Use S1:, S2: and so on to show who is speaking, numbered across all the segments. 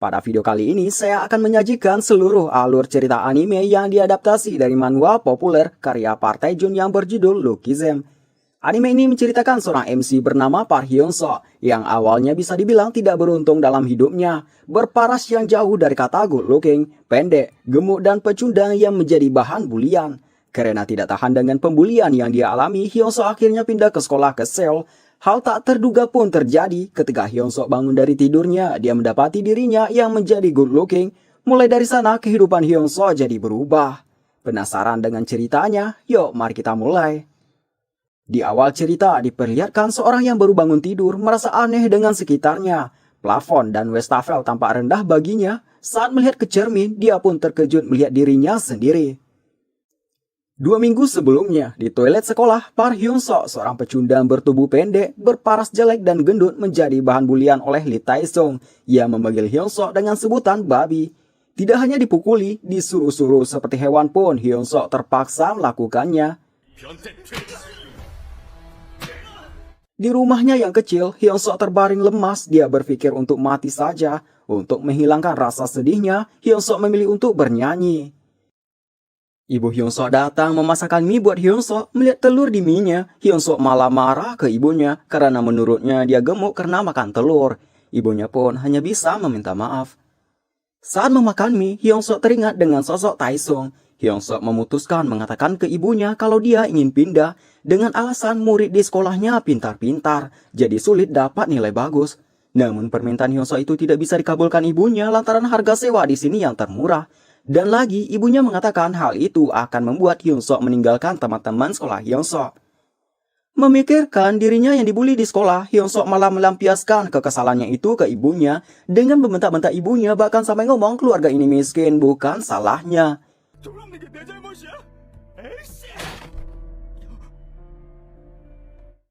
S1: Pada video kali ini, saya akan menyajikan seluruh alur cerita anime yang diadaptasi dari manhwa populer karya Park Tae-joon yang berjudul Lookism. Anime ini menceritakan seorang MC bernama Park Hyun-soo yang awalnya bisa dibilang tidak beruntung dalam hidupnya, berparas yang jauh dari kata good looking, pendek, gemuk, dan pecundang yang menjadi bahan bulian. Karena tidak tahan dengan pembulian yang dia alami, Hyun-soo akhirnya pindah ke sekolah ke Seoul. Hal tak terduga pun terjadi ketika Hyun-soo bangun dari tidurnya. Dia mendapati dirinya yang menjadi good looking. Mulai dari sana kehidupan Hyun-soo jadi berubah. Penasaran dengan ceritanya? Yuk mari kita mulai. Di awal cerita diperlihatkan seorang yang baru bangun tidur merasa aneh dengan sekitarnya. Plafon dan wastafel tampak rendah baginya. Saat melihat ke cermin, dia pun terkejut melihat dirinya sendiri. 2 minggu sebelumnya, di toilet sekolah, Park Hyun-soo, seorang pecundang bertubuh pendek, berparas jelek dan gendut menjadi bahan bulian oleh Lee Tae-sung. Ia memanggil Hyun-soo dengan sebutan babi. Tidak hanya dipukuli, disuruh-suruh seperti hewan pun, Hyun-soo terpaksa melakukannya. Di rumahnya yang kecil, Hyun-soo terbaring lemas. Dia berpikir untuk mati saja. Untuk menghilangkan rasa sedihnya, Hyun-soo memilih untuk bernyanyi. Ibu Hyun-soo datang memasakkan mie buat Hyun-soo. Melihat telur di mie-nya, Hyun-soo malah marah ke ibunya karena menurutnya dia gemuk karena makan telur. Ibunya pun hanya bisa meminta maaf. Saat memakan mie, Hyun-soo teringat dengan sosok Tae-sung. Hyun-soo memutuskan mengatakan ke ibunya kalau dia ingin pindah dengan alasan murid di sekolahnya pintar-pintar, jadi sulit dapat nilai bagus. Namun permintaan Hyun-soo itu tidak bisa dikabulkan ibunya lantaran harga sewa di sini yang termurah. Dan lagi, ibunya mengatakan hal itu akan membuat Hyun-soo meninggalkan teman-teman sekolah Hyun-soo. Memikirkan dirinya yang dibully di sekolah, Hyun-soo malah melampiaskan kekesalannya itu ke ibunya dengan membentak-bentak ibunya, bahkan sampai ngomong keluarga ini miskin, bukan salahnya.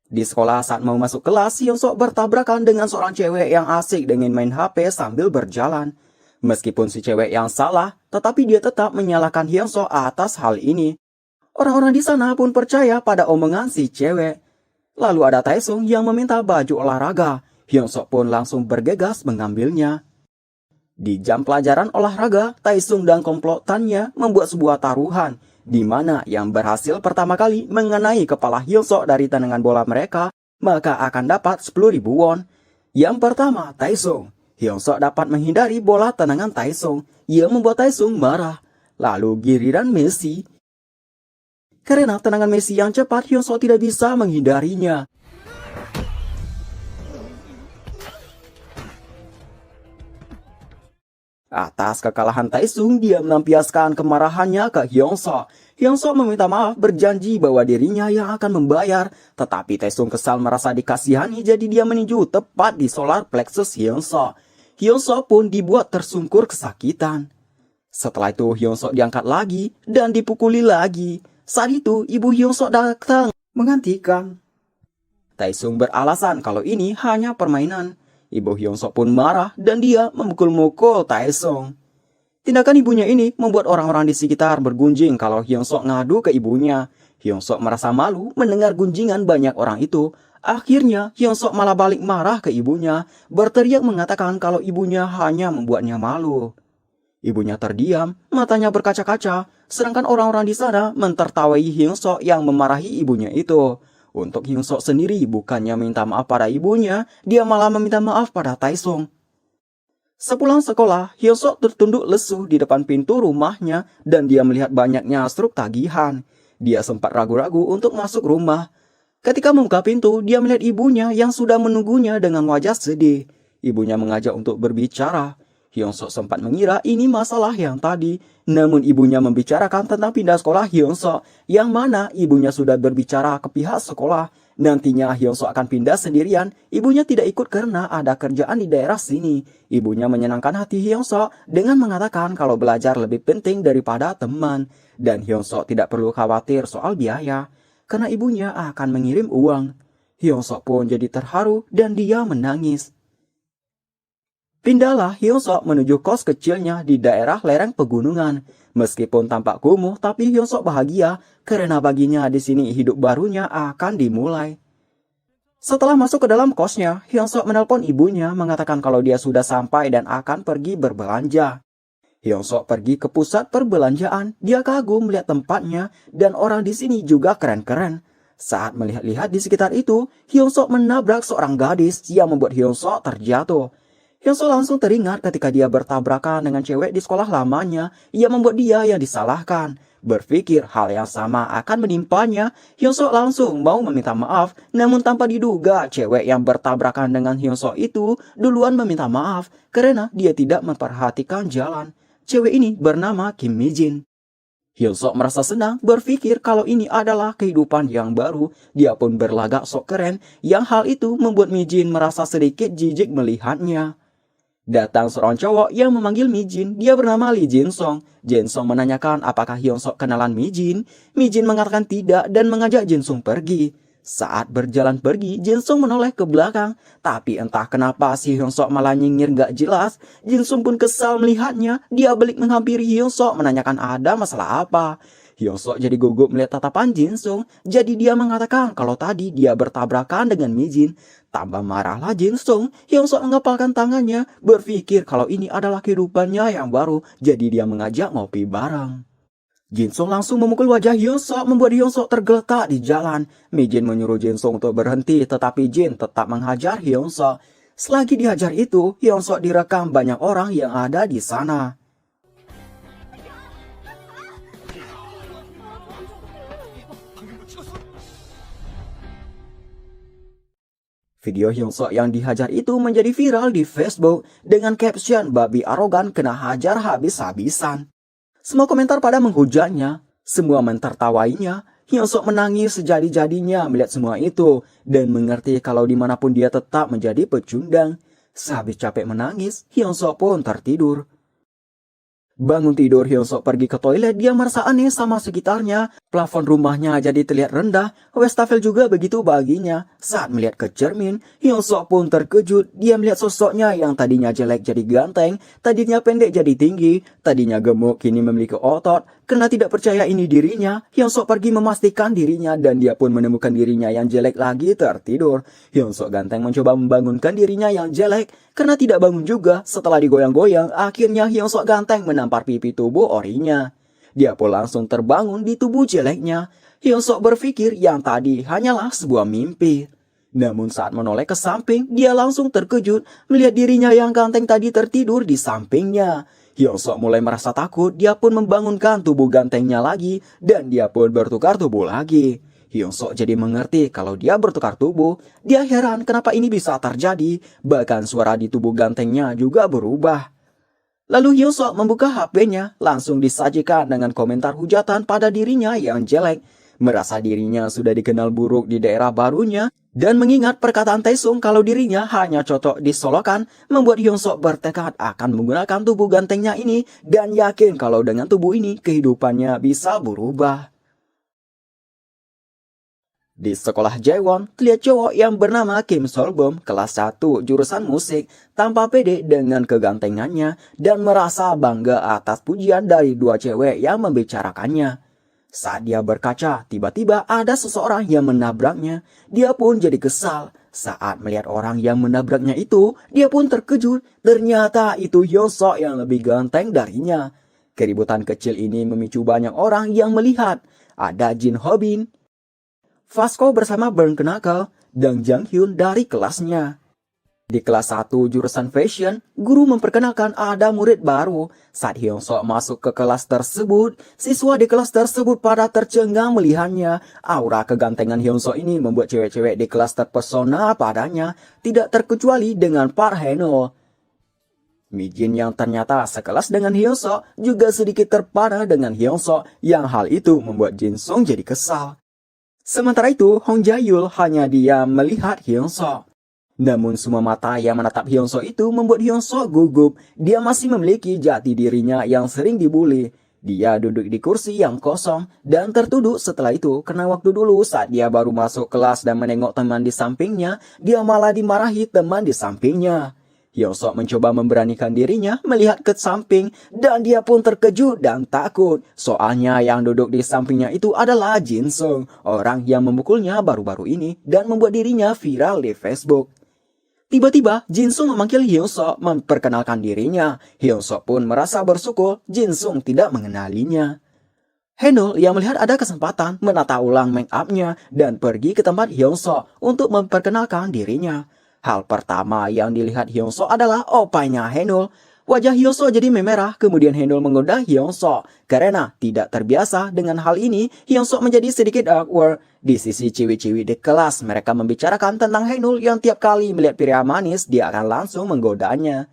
S1: Di sekolah saat mau masuk kelas, Hyun-soo bertabrakan dengan seorang cewek yang asik dengan main HP sambil berjalan. Meskipun si cewek yang salah, tetapi dia tetap menyalahkan Hyun-soo atas hal ini. Orang-orang di sana pun percaya pada omongan si cewek. Lalu ada Tae-sung yang meminta baju olahraga. Hyun-soo pun langsung bergegas mengambilnya. Di jam pelajaran olahraga, Tae-sung dan komplotannya membuat sebuah taruhan, di mana yang berhasil pertama kali mengenai kepala Hyun-soo dari tendangan bola mereka, maka akan dapat 10.000 won. Yang pertama, Tae-sung. Hyun-soo dapat menghindari bola tendangan Tae-sung. Ia membuat Tae-sung marah. Lalu giliran Messi. Karena tendangan Messi yang cepat, Hyun-soo tidak bisa menghindarinya. Atas kekalahan Tae-sung, dia melampiaskan kemarahannya ke Hyun-soo. Hyun-soo meminta maaf, berjanji bahwa dirinya yang akan membayar. Tetapi Tae-sung kesal merasa dikasihani, jadi dia meninju tepat di solar plexus Hyun-soo. Hyun-soo pun dibuat tersungkur kesakitan. Setelah itu Hyun-soo diangkat lagi dan dipukuli lagi. Saat itu ibu Hyun-soo datang menggantikan. Tae-sung beralasan kalau ini hanya permainan. Ibu Hyun-soo pun marah dan dia memukul-mukul Tae-sung. Tindakan ibunya ini membuat orang-orang di sekitar bergunjing kalau Hyun-soo ngadu ke ibunya. Hyun-soo merasa malu mendengar gunjingan banyak orang itu. Akhirnya Hyun-soo malah balik marah ke ibunya, berteriak mengatakan kalau ibunya hanya membuatnya malu. Ibunya terdiam, matanya berkaca-kaca, sedangkan orang-orang di sana mentertawai Hyun-soo yang memarahi ibunya itu. Untuk Hyun-soo sendiri bukannya minta maaf pada ibunya, dia malah meminta maaf pada Tae-sung. Sepulang sekolah, Hyun-soo tertunduk lesu di depan pintu rumahnya dan dia melihat banyaknya struk tagihan. Dia sempat ragu-ragu untuk masuk rumah. Ketika membuka pintu, dia melihat ibunya yang sudah menunggunya dengan wajah sedih. Ibunya mengajak untuk berbicara. Hyun-soo sempat mengira ini masalah yang tadi. Namun ibunya membicarakan tentang pindah sekolah Hyun-soo, yang mana ibunya sudah berbicara ke pihak sekolah. Nantinya Hyun-soo akan pindah sendirian. Ibunya tidak ikut karena ada kerjaan di daerah sini. Ibunya menyenangkan hati Hyun-soo dengan mengatakan kalau belajar lebih penting daripada teman. Dan Hyun-soo tidak perlu khawatir soal biaya, karena ibunya akan mengirim uang. Hyun-soo pun jadi terharu dan dia menangis. Pindahlah Hyun-soo menuju kos kecilnya di daerah lereng pegunungan. Meskipun tampak kumuh, tapi Hyun-soo bahagia karena baginya di sini hidup barunya akan dimulai. Setelah masuk ke dalam kosnya, Hyun Sok menelpon ibunya mengatakan kalau dia sudah sampai dan akan pergi berbelanja. Hyun Sok pergi ke pusat perbelanjaan, dia kagum melihat tempatnya dan orang di sini juga keren-keren. Saat melihat-lihat di sekitar itu, Hyun Sok menabrak seorang gadis yang membuat Hyun Sok terjatuh. Hyun Sok langsung teringat ketika dia bertabrakan dengan cewek di sekolah lamanya yang membuat dia yang disalahkan. Berpikir hal yang sama akan menimpanya, Hyun Sok langsung mau meminta maaf, namun tanpa diduga cewek yang bertabrakan dengan Hyun Sok itu duluan meminta maaf karena dia tidak memperhatikan jalan. Cewek ini bernama Kim Mi Jin. Hyun Sok merasa senang berpikir kalau ini adalah kehidupan yang baru. Dia pun berlagak sok keren, yang hal itu membuat Mi Jin merasa sedikit jijik melihatnya. Datang seorang cowok yang memanggil Mi Jin, dia bernama Lee Jin Song. Jin Song menanyakan apakah Hyun Sok kenalan Mi Jin. Mi Jin mengatakan tidak dan mengajak Jin Song pergi. Saat berjalan pergi, Jin Song menoleh ke belakang. Tapi entah kenapa si Hyun Sok malah nyengir gak jelas. Jin Song pun kesal melihatnya. Dia balik menghampiri Hyun Sok menanyakan ada masalah apa. Hyun Sok jadi gugup melihat tatapan Jin Song. Jadi dia mengatakan kalau tadi dia bertabrakan dengan Mi Jin. Tambah marahlah Jin Song, Hyun Sok mengepalkan tangannya, berpikir kalau ini adalah kehidupannya yang baru, jadi dia mengajak ngopi bareng. Jin Song langsung memukul wajah Hyun Sok, membuat Hyun Sok tergeletak di jalan. Mi Jin menyuruh Jin Song untuk berhenti, tetapi Jin tetap menghajar Hyun Sok. Selagi dihajar itu, Hyun Sok direkam banyak orang yang ada di sana. Video Hyun Sok yang dihajar itu menjadi viral di Facebook dengan caption babi arogan kena hajar habis-habisan. Semua komentar pada menghujatnya, semua mentertawainya. Hyun Sok menangis sejadi-jadinya melihat semua itu dan mengerti kalau dimanapun dia tetap menjadi pecundang. Sehabis capek menangis, Hyun Sok pun tertidur. Bangun tidur, Hyun Sok pergi ke toilet. Dia merasa aneh sama sekitarnya. Plafon rumahnya jadi terlihat rendah. Wastafel juga begitu baginya. Saat melihat ke cermin, Hyun Sok pun terkejut. Dia melihat sosoknya yang tadinya jelek jadi ganteng, tadinya pendek jadi tinggi, tadinya gemuk kini memiliki otot. Karena tidak percaya ini dirinya, Hyun Sok pergi memastikan dirinya dan dia pun menemukan dirinya yang jelek lagi tertidur. Hyun Sok ganteng mencoba membangunkan dirinya yang jelek. Karena tidak bangun juga, setelah digoyang-goyang, akhirnya Hyun Sok ganteng menampar pipi tubuh orinya. Dia pun langsung terbangun di tubuh jeleknya. Hyun Sok berpikir yang tadi hanyalah sebuah mimpi. Namun saat menoleh ke samping, dia langsung terkejut melihat dirinya yang ganteng tadi tertidur di sampingnya. Hyun Sok mulai merasa takut, dia pun membangunkan tubuh gantengnya lagi dan dia pun bertukar tubuh lagi. Hyun Sok jadi mengerti kalau dia bertukar tubuh. Dia heran kenapa ini bisa terjadi, bahkan suara di tubuh gantengnya juga berubah. Lalu Hyun Sok membuka HP-nya, langsung disajikan dengan komentar hujatan pada dirinya yang jelek. Merasa dirinya sudah dikenal buruk di daerah barunya, dan mengingat perkataan Taesung kalau dirinya hanya cocok disolokan, membuat Hyun Sok bertekad akan menggunakan tubuh gantengnya ini dan yakin kalau dengan tubuh ini kehidupannya bisa berubah. Di sekolah Jaewon, terlihat cowok yang bernama Kim Solbom, kelas 1 jurusan musik, tampak pede dengan kegantengannya dan merasa bangga atas pujian dari dua cewek yang membicarakannya. Saat dia berkaca, tiba-tiba ada seseorang yang menabraknya. Dia pun jadi kesal. Saat melihat orang yang menabraknya itu, dia pun terkejut. Ternyata itu Hyun Sok yang lebih ganteng darinya. Keributan kecil ini memicu banyak orang yang melihat. Ada Jin Ho Bin, Vasco bersama Burn Knuckle, dan Jang Hyun dari kelasnya. Di kelas 1 jurusan fashion, guru memperkenalkan ada murid baru. Saat Hyun Sok masuk ke kelas tersebut, siswa di kelas tersebut pada tercengang melihatnya. Aura kegantengan Hyun Sok ini membuat cewek-cewek di kelas terpesona padanya, tidak terkecuali dengan Park Hae-no. Mi Jin yang ternyata sekelas dengan Hyun Sok juga sedikit terpana dengan Hyun Sok, yang hal itu membuat Jin Song jadi kesal. Sementara itu, Hong Jae-yul hanya diam melihat Hyun Sok. Namun semua mata yang menatap Hyun Sok itu membuat Hyun Sok gugup. Dia masih memiliki jati dirinya yang sering dibully. Dia duduk di kursi yang kosong dan tertunduk setelah itu karena waktu dulu saat dia baru masuk kelas dan menengok teman di sampingnya, dia malah dimarahi teman di sampingnya. Hyun-suk mencoba memberanikan dirinya melihat ke samping dan dia pun terkejut dan takut. Soalnya yang duduk di sampingnya itu adalah Jin-sung, orang yang memukulnya baru-baru ini dan membuat dirinya viral di Facebook. Tiba-tiba, Jin-sung memanggil Hyun-suk memperkenalkan dirinya. Hyun-suk pun merasa bersyukur Jin-sung tidak mengenalinya. Haenul yang melihat ada kesempatan menata ulang make up-nya dan pergi ke tempat Hyun-suk untuk memperkenalkan dirinya. Hal pertama yang dilihat Hyun-suk adalah opanya Haenul. Wajah Hyun-suk jadi memerah, kemudian Haenul menggoda Hyun-suk. Karena tidak terbiasa dengan hal ini, Hyun-suk menjadi sedikit awkward. Di sisi ciwi-ciwi di kelas, mereka membicarakan tentang Haenul yang tiap kali melihat pria manis, dia akan langsung menggodanya.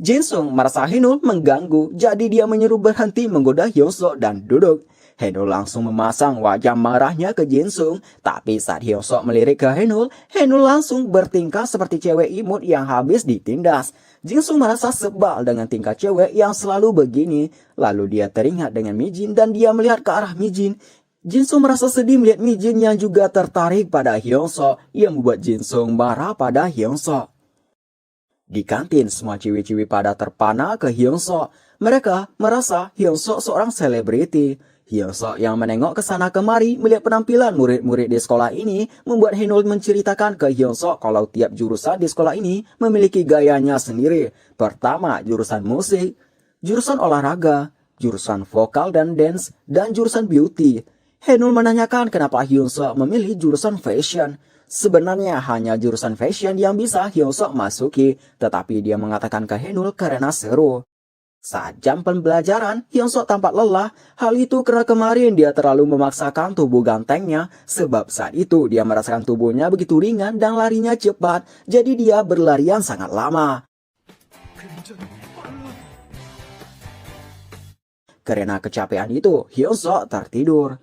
S1: Jin-sung merasa Haenul mengganggu, jadi dia menyuruh berhenti menggoda Hyun-suk dan duduk. Haenul langsung memasang wajah marahnya ke Jin-sung, tapi saat Hyun-suk melirik ke Haenul, Haenul langsung bertingkah seperti cewek imut yang habis ditindas. Jin-sung merasa sebal dengan tingkah cewek yang selalu begini, lalu dia teringat dengan Mi-jin dan dia melihat ke arah Mi-jin. Jin-sung merasa sedih melihat Mi-jin yang juga tertarik pada Hyun-suk, yang membuat Jin-sung marah pada Hyun-suk. Di kantin, semua ciwi-ciwi pada terpana ke Hyun-suk. Mereka merasa Hyun-suk seorang selebriti. Hyun-suk yang menengok ke sana kemari melihat penampilan murid-murid di sekolah ini membuat Haenul menceritakan ke Hyun-suk kalau tiap jurusan di sekolah ini memiliki gayanya sendiri. Pertama, jurusan musik, jurusan olahraga, jurusan vokal dan dance, dan jurusan beauty. Haenul menanyakan kenapa Hyun-suk memilih jurusan fashion. Sebenarnya hanya jurusan fashion yang bisa Hyun-suk masuki, tetapi dia mengatakan ke Haenul karena seru. Saat jam pembelajaran, Hyun-suk tampak lelah. Hal itu karena kemarin dia terlalu memaksakan tubuh gantengnya, sebab saat itu dia merasakan tubuhnya begitu ringan dan larinya cepat, jadi dia berlarian sangat lama. Karena kecapean itu, Hyun-suk tertidur.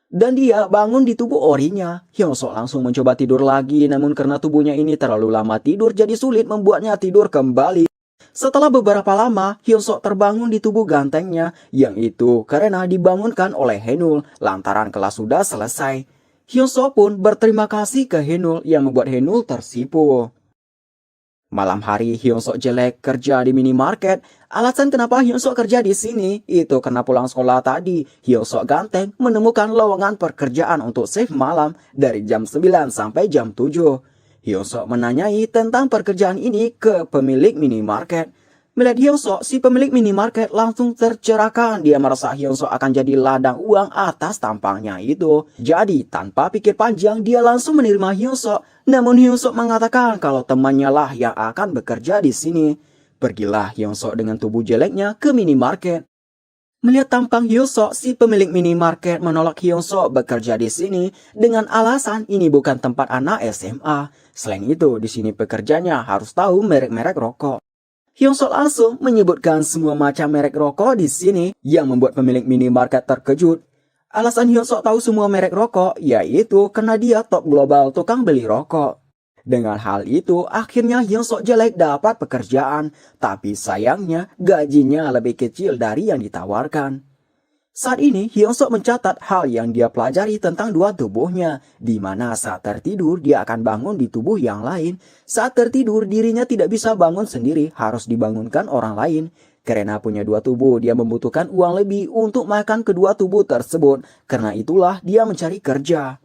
S1: Dan dia bangun di tubuh orinya. Hyun-suk langsung mencoba tidur lagi, namun karena tubuhnya ini terlalu lama tidur, jadi sulit membuatnya tidur kembali. Setelah beberapa lama, Hyun-suk terbangun di tubuh gantengnya, yang itu karena dibangunkan oleh Haenul lantaran kelas sudah selesai. Hyun-suk pun berterima kasih ke Haenul yang membuat Haenul tersipu. Malam hari Hyun-suk jelek kerja di minimarket. Alasan kenapa Hyun-suk kerja di sini itu karena pulang sekolah tadi Hyun-suk ganteng menemukan lowongan pekerjaan untuk shift malam dari jam 9 sampai jam 7. Hyun-suk menanyai tentang pekerjaan ini ke pemilik minimarket. Melihat Hyun-suk, si pemilik minimarket langsung tercerahkan. Dia merasa Hyun-suk akan jadi ladang uang atas tampangnya itu. Jadi, tanpa pikir panjang, dia langsung menerima Hyun-suk. Namun Hyun-suk mengatakan kalau temannya lah yang akan bekerja di sini. Pergilah Hyun-suk dengan tubuh jeleknya ke minimarket. Melihat tampang Hyun-suk, si pemilik minimarket menolak Hyun-suk bekerja di sini dengan alasan ini bukan tempat anak SMA. Selain itu, di sini pekerjanya harus tahu merek-merek rokok. Hyun-suk langsung menyebutkan semua macam merek rokok di sini yang membuat pemilik minimarket terkejut. Alasan Hyun-suk tahu semua merek rokok yaitu karena dia top global tukang beli rokok. Dengan hal itu, akhirnya Hyun-suk jelek dapat pekerjaan, tapi sayangnya gajinya lebih kecil dari yang ditawarkan. Saat ini, Hyun-suk mencatat hal yang dia pelajari tentang dua tubuhnya, di mana saat tertidur dia akan bangun di tubuh yang lain. Saat tertidur, dirinya tidak bisa bangun sendiri, harus dibangunkan orang lain. Karena punya dua tubuh, dia membutuhkan uang lebih untuk makan kedua tubuh tersebut. Karena itulah dia mencari kerja.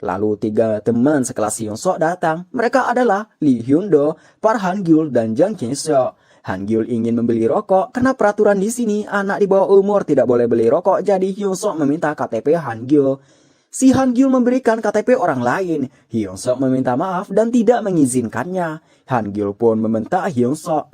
S1: Lalu 3 teman sekelas Hyun-suk datang. Mereka adalah Lee Hyun-do, Park Han-gyul, dan Jang Ki-seok. Han-gyul ingin membeli rokok karena peraturan di sini anak di bawah umur tidak boleh beli rokok, jadi Hyun-suk meminta KTP Han-gyul. Si Han-gyul memberikan KTP orang lain. Hyun-suk meminta maaf dan tidak mengizinkannya. Han-gyul pun membentak Hyun-suk.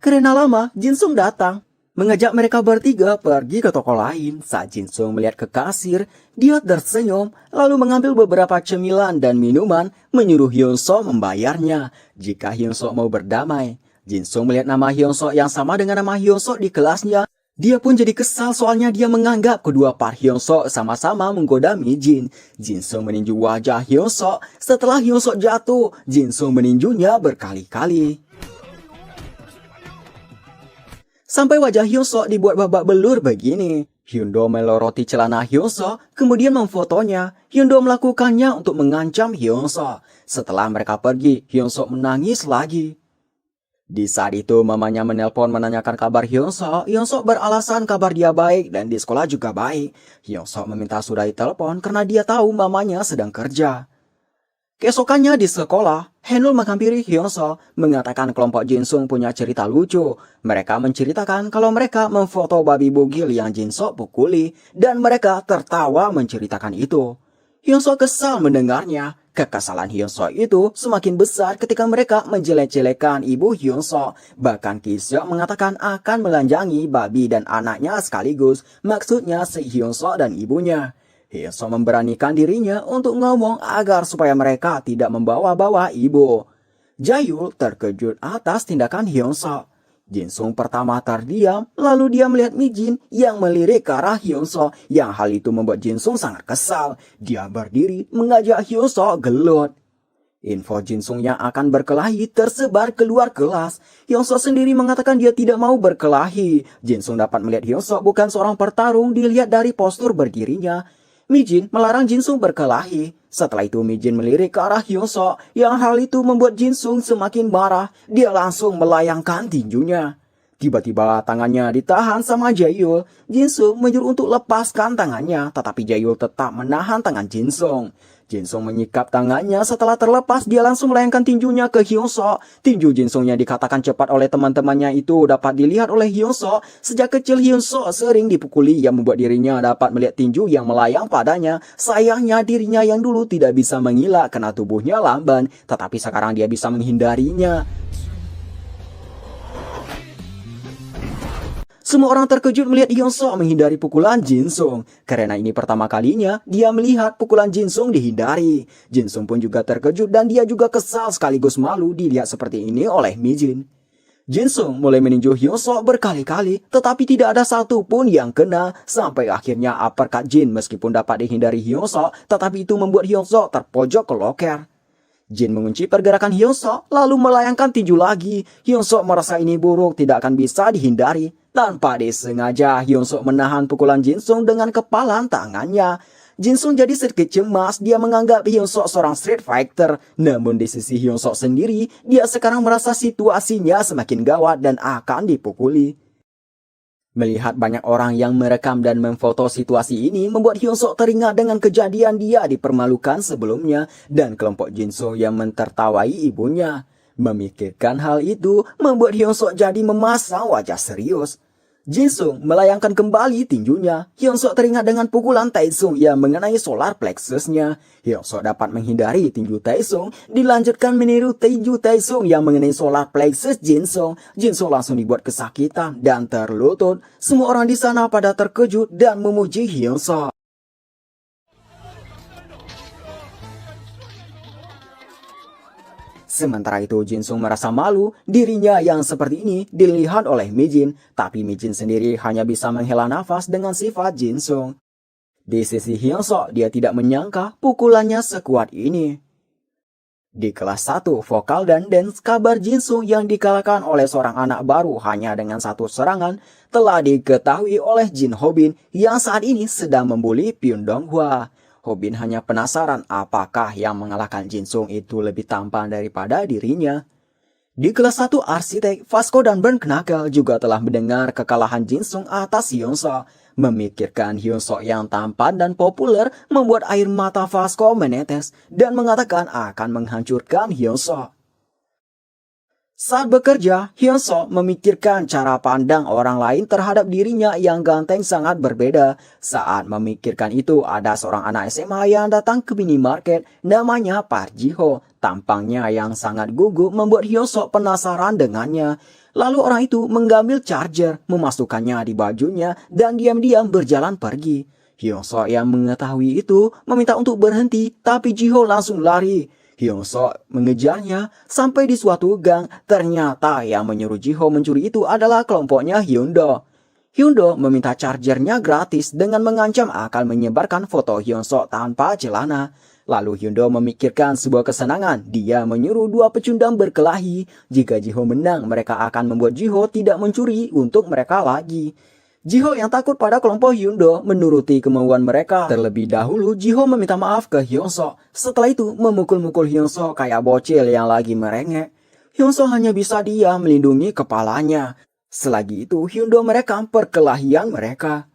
S1: Karena lama, Jin-sung datang, mengajak mereka bertiga pergi ke toko lain. Saat Jin-sung melihat ke kasir, dia tersenyum, lalu mengambil beberapa cemilan dan minuman, menyuruh Hyun-suk membayarnya. Jika Hyun-suk mau berdamai, Jin-sung melihat nama Hyun-suk yang sama dengan nama Hyun-suk di kelasnya. Dia pun jadi kesal soalnya dia menganggap kedua Park Hyun-suk sama-sama menggoda Mi-jin. Jin-sung meninju wajah Hyun-suk. Setelah Hyun-suk jatuh, Jin-sung meninjunya berkali-kali. Sampai wajah Hyun-suk dibuat babak belur begini. Hyun-do meloroti celana Hyun-suk, kemudian memfotonya. Hyun-do melakukannya untuk mengancam Hyun-suk. Setelah mereka pergi, Hyun-suk menangis lagi. Di saat itu mamanya menelpon menanyakan kabar Hyunsuk. Hyunsuk beralasan kabar dia baik dan di sekolah juga baik. Hyunsuk meminta sudahi telepon karena dia tahu mamanya sedang kerja. Keesokannya di sekolah, Haenul menghampiri Hyunsuk mengatakan kelompok Jinsung punya cerita lucu. Mereka menceritakan kalau mereka memfoto babi bugil yang Jinsuk pukuli dan mereka tertawa menceritakan itu. Hyunsuk kesal mendengarnya. Kekesalan Hyunsuk itu semakin besar ketika mereka menjelek-jelekan ibu Hyunsuk. Bahkan Ki-seok mengatakan akan melanjangi babi dan anaknya sekaligus, maksudnya si Hyunsuk dan ibunya. Hyunsuk memberanikan dirinya untuk ngomong agar supaya mereka tidak membawa-bawa ibu. Jaehyul terkejut atas tindakan Hyunsuk. Jinsung pertama terdiam, lalu dia melihat Mijin yang melirik ke arah Hyunsuk, yang hal itu membuat Jinsung sangat kesal. Dia berdiri mengajak Hyunsuk gelut. Info Jinsung yang akan berkelahi tersebar keluar kelas. Hyunsuk sendiri mengatakan dia tidak mau berkelahi. Jinsung dapat melihat Hyunsuk bukan seorang pertarung dilihat dari postur berdirinya. Mijin melarang Jinsung berkelahi. Setelah itu Mijin melirik ke arah Hyunsuk, yang hal itu membuat Jinsung semakin marah. Dia langsung melayangkan tinjunya. Tiba-tiba tangannya ditahan sama Jaehyul. Jinsung menyuruh untuk lepaskan tangannya, tetapi Jaehyul tetap menahan tangan Jinsung. Jinsung menyikap tangannya, setelah terlepas dia langsung melayangkan tinjunya ke Hyunsuk. Tinju Jinsung yang dikatakan cepat oleh teman-temannya itu dapat dilihat oleh Hyunsuk. Sejak kecil Hyunsuk sering dipukuli yang membuat dirinya dapat melihat tinju yang melayang padanya. Sayangnya dirinya yang dulu tidak bisa mengelak karena tubuhnya lamban, tetapi sekarang dia bisa menghindarinya. Semua orang terkejut melihat Hyunsuk menghindari pukulan Jinsung. Karena ini pertama kalinya dia melihat pukulan Jinsung dihindari. Jinsung pun juga terkejut dan dia juga kesal sekaligus malu dilihat seperti ini oleh Mijin. Jinsung mulai meninju Hyunsuk berkali-kali, tetapi tidak ada satupun yang kena. Sampai akhirnya uppercut Jin meskipun dapat dihindari Hyunsuk, tetapi itu membuat Hyunsuk terpojok ke loker. Jin mengunci pergerakan Hyunsuk lalu melayangkan tinju lagi. Hyunsuk merasa ini buruk tidak akan bisa dihindari. Tanpa disengaja, Hyunsuk menahan pukulan Jinsung dengan kepalan tangannya. Jinsung jadi sedikit cemas, dia menganggap Hyunsuk seorang street fighter. Namun di sisi Hyunsuk sendiri, dia sekarang merasa situasinya semakin gawat dan akan dipukuli. Melihat banyak orang yang merekam dan memfoto situasi ini membuat Hyunsuk teringat dengan kejadian dia dipermalukan sebelumnya dan kelompok Jinsung yang mentertawai ibunya. Memikirkan hal itu membuat Hyunsuk jadi memasang wajah serius. Jinsung melayangkan kembali tinjunya. Hyunsuk teringat dengan pukulan Taesung yang mengenai solar plexusnya. Hyunsuk dapat menghindari tinju Taesung, dilanjutkan meniru tinju Taesung yang mengenai solar plexus Jinsung. Jinsung langsung dibuat kesakitan dan terlutut. Semua orang di sana pada terkejut dan memuji Hyunsuk. Sementara itu Jinsung merasa malu dirinya yang seperti ini dilihat oleh Mijin, tapi Mijin sendiri hanya bisa menghela nafas dengan sifat Jinsung. Di sisi Hyunsuk, dia tidak menyangka pukulannya sekuat ini. Di kelas 1 vokal dan dance, kabar Jinsung yang dikalahkan oleh seorang anak baru hanya dengan satu serangan telah diketahui oleh Jin Hobin yang saat ini sedang membuli Pyun Donghwa. Hobin hanya penasaran apakah yang mengalahkan Jinsung itu lebih tampan daripada dirinya. Di kelas 1 arsitek, Vasco dan Burn Knuckle juga telah mendengar kekalahan Jinsung atas Hyunsuk. Memikirkan Hyunsuk yang tampan dan populer membuat air mata Vasco menetes dan mengatakan akan menghancurkan Hyunsuk. Saat bekerja, Hyunsuk memikirkan cara pandang orang lain terhadap dirinya yang ganteng sangat berbeda. Saat memikirkan itu, ada seorang anak SMA yang datang ke minimarket, namanya Park Ji-ho. Tampangnya yang sangat gugup membuat Hyunsuk penasaran dengannya. Lalu orang itu mengambil charger, memasukkannya di bajunya, dan diam-diam berjalan pergi. Hyunsuk yang mengetahui itu meminta untuk berhenti, tapi Ji-ho langsung lari. Hyunsuk mengejarnya sampai di suatu gang. Ternyata yang menyuruh Ji-ho mencuri itu adalah kelompoknya Hyundo. Hyundo meminta chargernya gratis dengan mengancam akan menyebarkan foto Hyunsuk tanpa celana. Lalu Hyundo memikirkan sebuah kesenangan. Dia menyuruh dua pecundang berkelahi. Jika Ji-ho menang, mereka akan membuat Ji-ho tidak mencuri untuk mereka lagi. Ji-ho yang takut pada kelompok Hyundo menuruti kemauan mereka. Terlebih dahulu, Ji-ho meminta maaf ke Hyunsuk. Setelah itu, memukul-mukul Hyunsuk kayak bocil yang lagi merengek. Hyunseo hanya bisa diam melindungi kepalanya. Selagi itu, Hyundo merekam perkelahian mereka.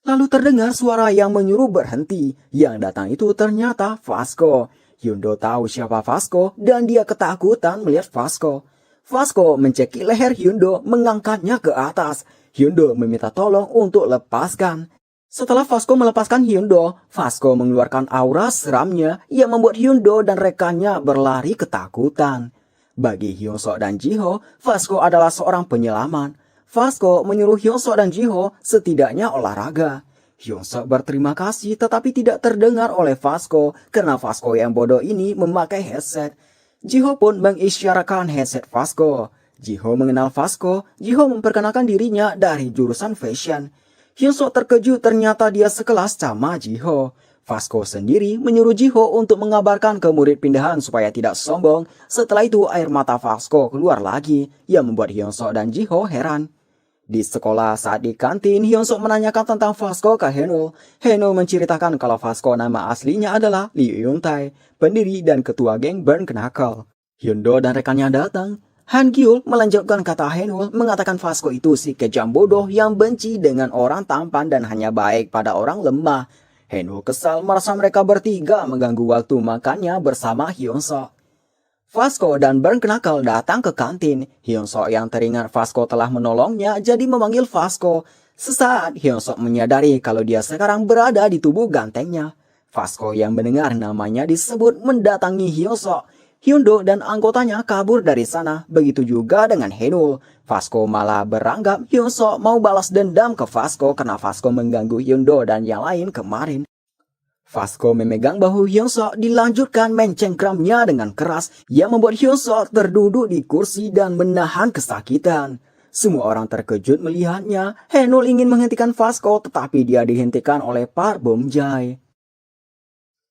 S1: Lalu terdengar suara yang menyuruh berhenti. Yang datang itu ternyata Vasco. Hyundo tahu siapa Vasco dan dia ketakutan melihat Vasco. Vasco mencekik leher Hyundo, mengangkatnya ke atas. Hyundo meminta tolong untuk lepaskan. Setelah Vasco melepaskan Hyundo, Vasco mengeluarkan aura seramnya yang membuat Hyundo dan rekannya berlari ketakutan. Bagi Hyunseo dan Jiho, Vasco adalah seorang penyelamat. Vasco menyuruh Hyunseo dan Jiho setidaknya olahraga. Hyunseo berterima kasih tetapi tidak terdengar oleh Vasco karena Vasco yang bodoh ini memakai headset. Jiho pun mengisyaratkan headset Vasco. Jiho mengenal Vasco. Jiho memperkenalkan dirinya dari jurusan fashion. Hyunseo terkejut ternyata dia sekelas sama Jiho. Vasco sendiri menyuruh Jiho untuk mengabarkan ke murid pindahan supaya tidak sombong. Setelah itu air mata Vasco keluar lagi yang membuat Hyunseo dan Jiho heran. Di sekolah saat di kantin, Hyunseo menanyakan tentang Vasco ke Haenul. Haenul menceritakan kalau Vasco nama aslinya adalah Liu Yuntai, pendiri dan ketua geng Burn Knuckle. Hyundo dan rekannya datang. Han Gyul melanjutkan kata Haenul mengatakan Vasco itu si kejam bodoh yang benci dengan orang tampan dan hanya baik pada orang lemah. Haenul kesal merasa mereka bertiga mengganggu waktu makannya bersama Hyunseo. Vasco dan Burn Knuckle datang ke kantin. Hyunseo yang teringat Vasco telah menolongnya jadi memanggil Vasco. Sesaat Hyunseo menyadari kalau dia sekarang berada di tubuh gantengnya. Vasco yang mendengar namanya disebut mendatangi Hyunseo. Hyundo dan anggotanya kabur dari sana. Begitu juga dengan Haenul. Vasco malah beranggap Hyunseo mau balas dendam ke Vasco karena Vasco mengganggu Hyundo dan yang lain kemarin. Vasco memegang bahu Hyunseo dilanjutkan mencengkramnya dengan keras yang membuat Hyunseo terduduk di kursi dan menahan kesakitan. Semua orang terkejut melihatnya. Haenul ingin menghentikan Vasco tetapi dia dihentikan oleh Park Bom-jae.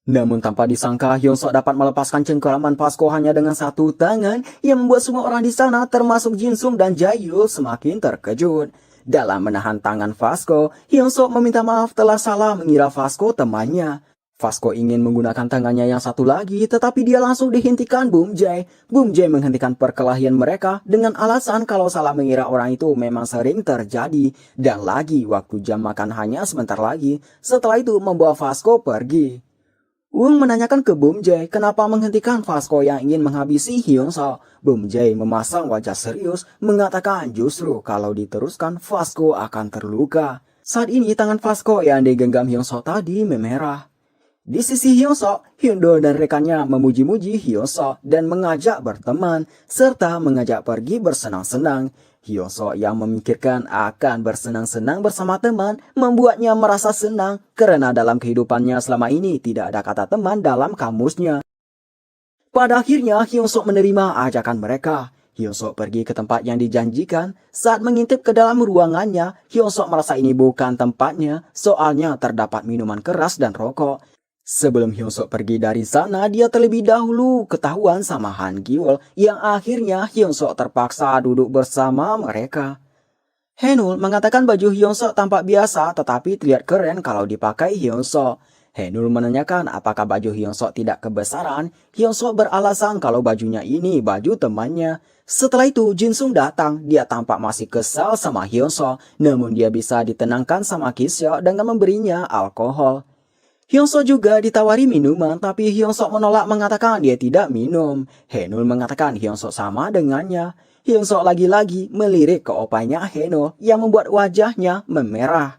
S1: Namun tanpa disangka Hyunseo dapat melepaskan cengkeraman Vasco hanya dengan satu tangan yang membuat semua orang di sana termasuk Jinsung dan Jaehyul semakin terkejut. Dalam menahan tangan Vasco, Hyunseo meminta maaf telah salah mengira Vasco temannya. Vasco ingin menggunakan tangannya yang satu lagi tetapi dia langsung dihentikan Bom-jae. Bom-jae menghentikan perkelahian mereka dengan alasan kalau salah mengira orang itu memang sering terjadi. Dan lagi waktu jam makan hanya sebentar lagi. Setelah itu membawa Vasco pergi. Wong menanyakan ke Bom-jae kenapa menghentikan Vasco yang ingin menghabisi Hyunseo. Bom-jae memasang wajah serius mengatakan justru kalau diteruskan Vasco akan terluka. Saat ini tangan Vasco yang digenggam Hyunseo tadi memerah. Di sisi Hyunseo, Hyundo dan rekannya memuji-muji Hyunseo dan mengajak berteman serta mengajak pergi bersenang-senang. Hyunseo yang memikirkan akan bersenang-senang bersama teman membuatnya merasa senang karena dalam kehidupannya selama ini tidak ada kata teman dalam kamusnya. Pada akhirnya Hyunseo menerima ajakan mereka. Hyunseo pergi ke tempat yang dijanjikan. Saat mengintip ke dalam ruangannya, Hyunseo merasa ini bukan tempatnya soalnya terdapat minuman keras dan rokok. Sebelum Hyunseo pergi dari sana, dia terlebih dahulu ketahuan sama Han Gyul yang akhirnya Hyunseo terpaksa duduk bersama mereka. Haenul mengatakan baju Hyunseo tampak biasa tetapi terlihat keren kalau dipakai Hyunseo. Haenul menanyakan apakah baju Hyunseo tidak kebesaran. Hyunseo beralasan kalau bajunya ini baju temannya. Setelah itu Jinsung datang. Dia tampak masih kesal sama Hyunseo, namun dia bisa ditenangkan sama Kiseo dengan memberinya alkohol. Hyunseo juga ditawari minuman, tapi Hyunseo menolak mengatakan dia tidak minum. Haenul mengatakan Hyunseo sama dengannya. Hyunseo lagi-lagi melirik ke opanya Haenul yang membuat wajahnya memerah.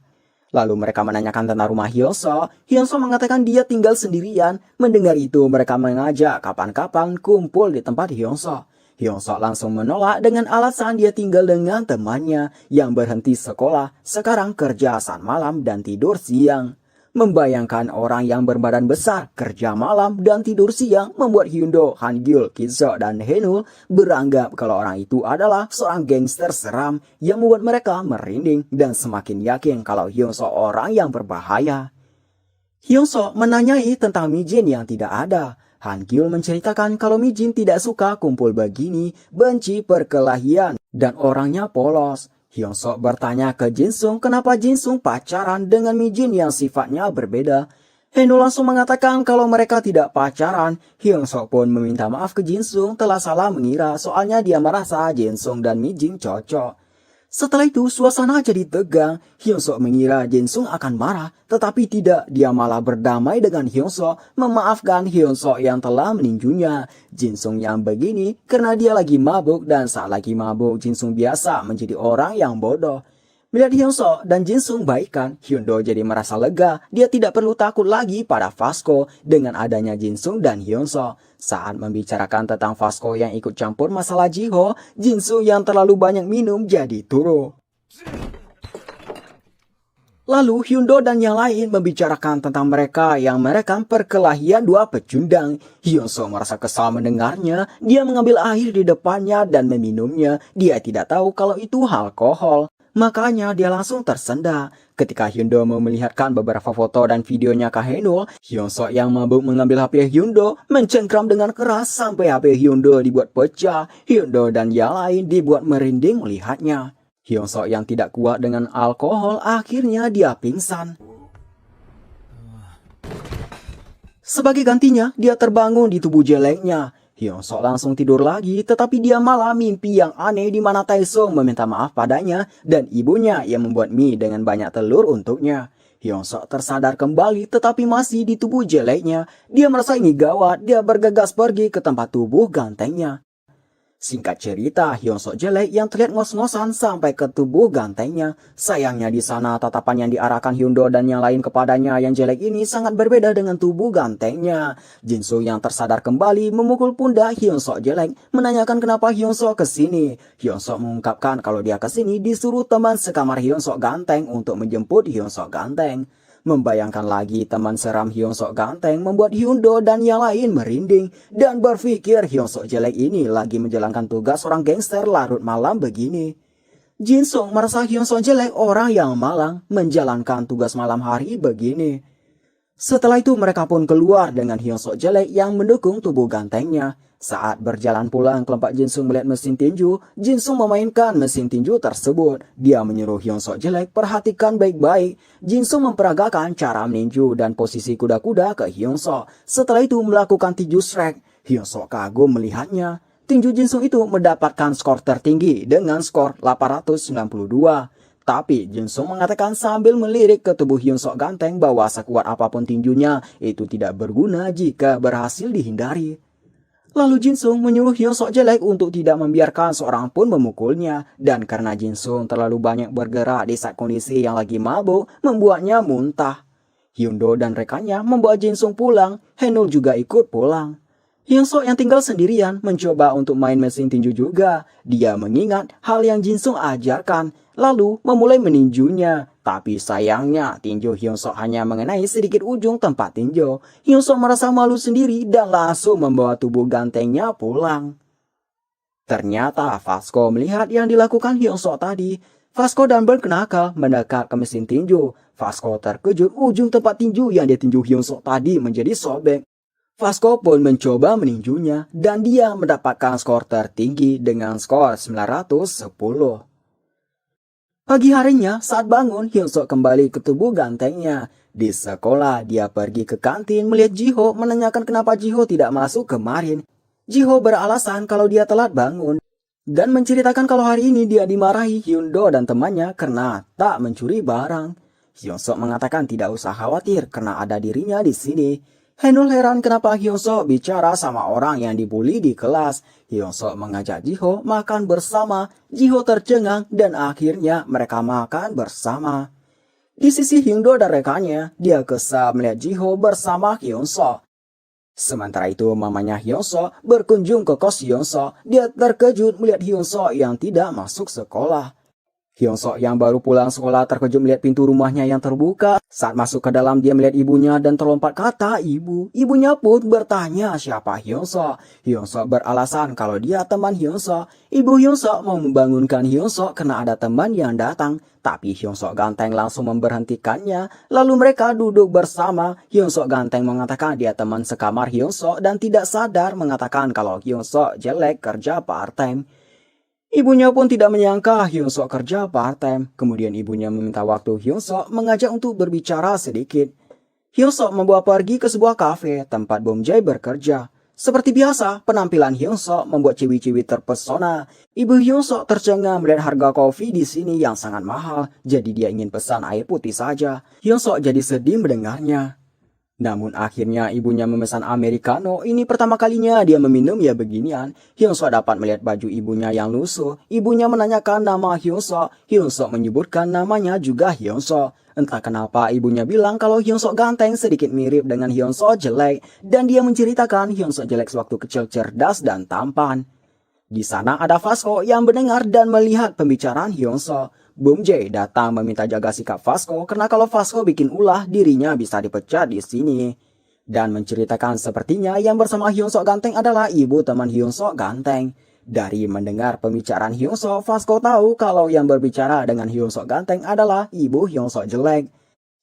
S1: Lalu mereka menanyakan tentang rumah Hyunseo. Hyunseo mengatakan dia tinggal sendirian. Mendengar itu mereka mengajak kapan-kapan kumpul di tempat Hyunseo. Hyunseo langsung menolak dengan alasan dia tinggal dengan temannya yang berhenti sekolah, sekarang kerja saat malam dan tidur siang. Membayangkan orang yang berbadan besar, kerja malam, dan tidur siang membuat Hyundo, Han Gyul, Kiseo, dan Haenul beranggap kalau orang itu adalah seorang gangster seram yang membuat mereka merinding dan semakin yakin kalau Hyunseo orang yang berbahaya. Hyunseo menanyai tentang Mijin yang tidak ada. Han Gyul menceritakan kalau Mijin tidak suka kumpul begini, benci perkelahian, dan orangnya polos. Hyunseo bertanya ke Jinsung kenapa Jinsung pacaran dengan Mijin yang sifatnya berbeda. Heno langsung mengatakan kalau mereka tidak pacaran. Hyunsuk pun meminta maaf ke Jinsung telah salah mengira soalnya dia merasa Jinsung dan Mijing cocok. Setelah itu suasana jadi tegang. Hyunsuk mengira Jinsung akan marah, tetapi tidak. Dia malah berdamai dengan Hyunsuk, memaafkan Hyunsuk yang telah meninjunya. Jinsung yang begini karena dia lagi mabuk, dan saat lagi mabuk Jinsung biasa menjadi orang yang bodoh. Melihat Hyunsuk dan Jinsung baikan, Hyundo jadi merasa lega. Dia tidak perlu takut lagi pada Vasco dengan adanya Jinsung dan Hyunsuk. Saat membicarakan tentang Vasco yang ikut campur masalah Jiho, Jinsung yang terlalu banyak minum jadi turun. Lalu Hyundo dan yang lain membicarakan tentang mereka yang merekam perkelahian dua pecundang. Hyunsuk merasa kesal mendengarnya. Dia mengambil air di depannya dan meminumnya. Dia tidak tahu kalau itu alkohol. Makanya dia langsung tersendak. Ketika Hyundo memeliharkan beberapa foto dan videonya ke Haenul, Hyunsuk yang mabuk mengambil HP Hyundo, mencengkram dengan keras sampai HP Hyundo dibuat pecah. Hyundo dan yang lain dibuat merinding melihatnya. Hyunsuk yang tidak kuat dengan alkohol, akhirnya dia pingsan. Sebagai gantinya, dia terbangun di tubuh jeleknya. Hyunsuk langsung tidur lagi, tetapi dia malah mimpi yang aneh di mana Taesung meminta maaf padanya dan ibunya yang membuat mie dengan banyak telur untuknya. Hyunsuk tersadar kembali tetapi masih di tubuh jeleknya. Dia merasa ini gawat, dia bergegas pergi ke tempat tubuh gantengnya. Singkat cerita, Hyunsuk jelek yang terlihat ngos-ngosan sampai ke tubuh gantengnya. Sayangnya di sana tatapan yang diarahkan Hyundo dan yang lain kepadanya yang jelek ini sangat berbeda dengan tubuh gantengnya. Jinsung yang tersadar kembali memukul pundak Hyunsuk jelek, menanyakan kenapa Hyunsuk kesini. Hyunsuk mengungkapkan kalau dia kesini disuruh teman sekamar Hyunsuk ganteng untuk menjemput Hyunsuk ganteng. Membayangkan lagi teman seram Hyunsuk ganteng membuat Hyundo dan yang lain merinding dan berpikir Hyunsuk jelek ini lagi menjalankan tugas seorang gangster larut malam begini. Jinsung merasa Hyunsuk jelek orang yang malang menjalankan tugas malam hari begini. Setelah itu mereka pun keluar dengan Hyunsuk jelek yang mendukung tubuh gantengnya. Saat berjalan pulang, kelompok Jinsung melihat mesin tinju. Jinsung memainkan mesin tinju tersebut. Dia menyuruh Hyunsuk jelek perhatikan baik-baik. Jinsung memperagakan cara meninju dan posisi kuda-kuda ke Hyunsuk. Setelah itu melakukan tinju Shrek. Hyunsuk kagum melihatnya. Tinju Jinsung itu mendapatkan skor tertinggi dengan skor 892. Tapi Jinsung mengatakan sambil melirik ke tubuh Hyunsuk ganteng bahwa sekuat apapun tinjunya itu tidak berguna jika berhasil dihindari. Lalu Jinsung menyuruh Hyunsuk jelek untuk tidak membiarkan seorang pun memukulnya. Dan karena Jinsung terlalu banyak bergerak di saat kondisi yang lagi mabuk, membuatnya muntah. Hyundo dan rekannya membawa Jinsung pulang. Haenul juga ikut pulang. Hyunsuk yang tinggal sendirian mencoba untuk main mesin tinju juga. Dia mengingat hal yang Jinsung ajarkan, lalu memulai meninjunya. Tapi sayangnya tinju Hyunsuk hanya mengenai sedikit ujung tempat tinju. Hyunsuk merasa malu sendiri dan langsung membawa tubuh gantengnya pulang. Ternyata Vasco melihat yang dilakukan Hyunsuk tadi. Vasco dan berkenakal mendekat ke mesin tinju. Vasco terkejut ujung tempat tinju yang ditinju Hyunsuk tadi menjadi sobek. Vasco pun mencoba meninjunya dan dia mendapatkan skor tertinggi dengan skor 910. Pagi harinya saat bangun Hyunsuk kembali ke tubuh gantengnya. Di sekolah dia pergi ke kantin melihat Jiho menanyakan kenapa Jiho tidak masuk kemarin. Jiho beralasan kalau dia telat bangun dan menceritakan kalau hari ini dia dimarahi Hyundo dan temannya karena tak mencuri barang. Hyunsuk mengatakan tidak usah khawatir karena ada dirinya di sini. Haenul heran kenapa Hyunsuk bicara sama orang yang dibully di kelas. Hyunsuk mengajak Jiho makan bersama. Jiho tercengang dan akhirnya mereka makan bersama. Di sisi Hyundo dan rekannya, dia kesal melihat Jiho bersama Hyunsuk. Sementara itu mamanya Hyunsuk berkunjung ke kos Hyunsuk. Dia terkejut melihat Hyunsuk yang tidak masuk sekolah. Hyunsuk yang baru pulang sekolah terkejut melihat pintu rumahnya yang terbuka. Saat masuk ke dalam dia melihat ibunya dan terlompat kata ibu. Ibunya pun bertanya siapa Hyunsuk. Hyunsuk beralasan kalau dia teman Hyunsuk. Ibu Hyunsuk mau membangunkan Hyunsuk karena ada teman yang datang. Tapi Hyunsuk ganteng langsung memberhentikannya. Lalu mereka duduk bersama. Hyunsuk ganteng mengatakan dia teman sekamar Hyunsuk dan tidak sadar mengatakan kalau Hyunsuk jelek kerja part-time. Ibunya pun tidak menyangka Hyunsuk kerja part-time. Kemudian ibunya meminta waktu Hyunsuk mengajak untuk berbicara sedikit. Hyunsuk membawa pergi ke sebuah kafe tempat Bom Jae bekerja. Seperti biasa, penampilan Hyunsuk membuat ciwi-ciwi terpesona. Ibu Hyunsuk tercengang melihat harga kopi di sini yang sangat mahal, jadi dia ingin pesan air putih saja. Hyunsuk jadi sedih mendengarnya. Namun akhirnya ibunya memesan americano. Ini pertama kalinya dia meminum ya beginian. Hyunsuk dapat melihat baju ibunya yang lusuh. Ibunya menanyakan nama Hyunsuk. Hyunsuk menyebutkan namanya juga Hyunsuk. Entah kenapa ibunya bilang kalau Hyunsuk ganteng sedikit mirip dengan Hyunsuk jelek. Dan dia menceritakan Hyunsuk jelek sewaktu kecil cerdas dan tampan. Di sana ada Vasco yang mendengar dan melihat pembicaraan Hyunsuk. Bom Jae datang meminta jaga sikap Vasco karena kalau Vasco bikin ulah dirinya bisa dipecat di sini. Dan menceritakan sepertinya yang bersama Hyunsuk ganteng adalah ibu teman Hyunsuk ganteng. Dari mendengar pembicaraan Hyunsuk, Vasco tahu kalau yang berbicara dengan Hyunsuk ganteng adalah ibu Hyunsuk jelek.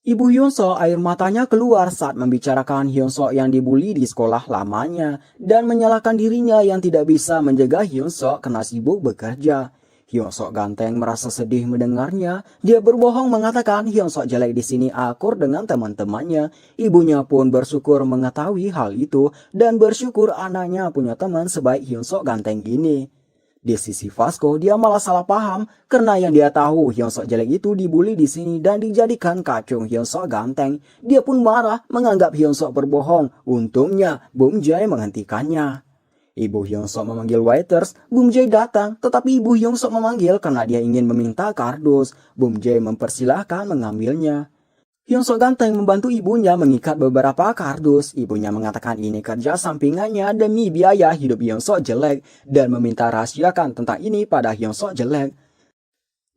S1: Ibu Hyunsuk air matanya keluar saat membicarakan Hyunsuk yang dibully di sekolah lamanya dan menyalahkan dirinya yang tidak bisa menjaga Hyunsuk karena sibuk bekerja. Hyunsuk ganteng merasa sedih mendengarnya. Dia berbohong mengatakan Hyunsuk jelek di sini akur dengan teman-temannya. Ibunya pun bersyukur mengetahui hal itu dan bersyukur anaknya punya teman sebaik Hyunsuk ganteng ini. Di sisi Vasco, dia malah salah paham karena yang dia tahu Hyunsuk jelek itu dibully di sini dan dijadikan kacung Hyunsuk ganteng. Dia pun marah menganggap Hyunsuk berbohong. Untungnya Bom Jae menghentikannya. Ibu Hyunsuk memanggil waiters. Bom Jae datang, tetapi Ibu Hyunsuk memanggil karena dia ingin meminta kardus. Bom Jae mempersilahkan mengambilnya. Hyunsuk ganteng membantu ibunya mengikat beberapa kardus. Ibunya mengatakan ini kerja sampingannya demi biaya hidup Hyunsuk jelek dan meminta rahasiakan tentang ini pada Hyunsuk jelek.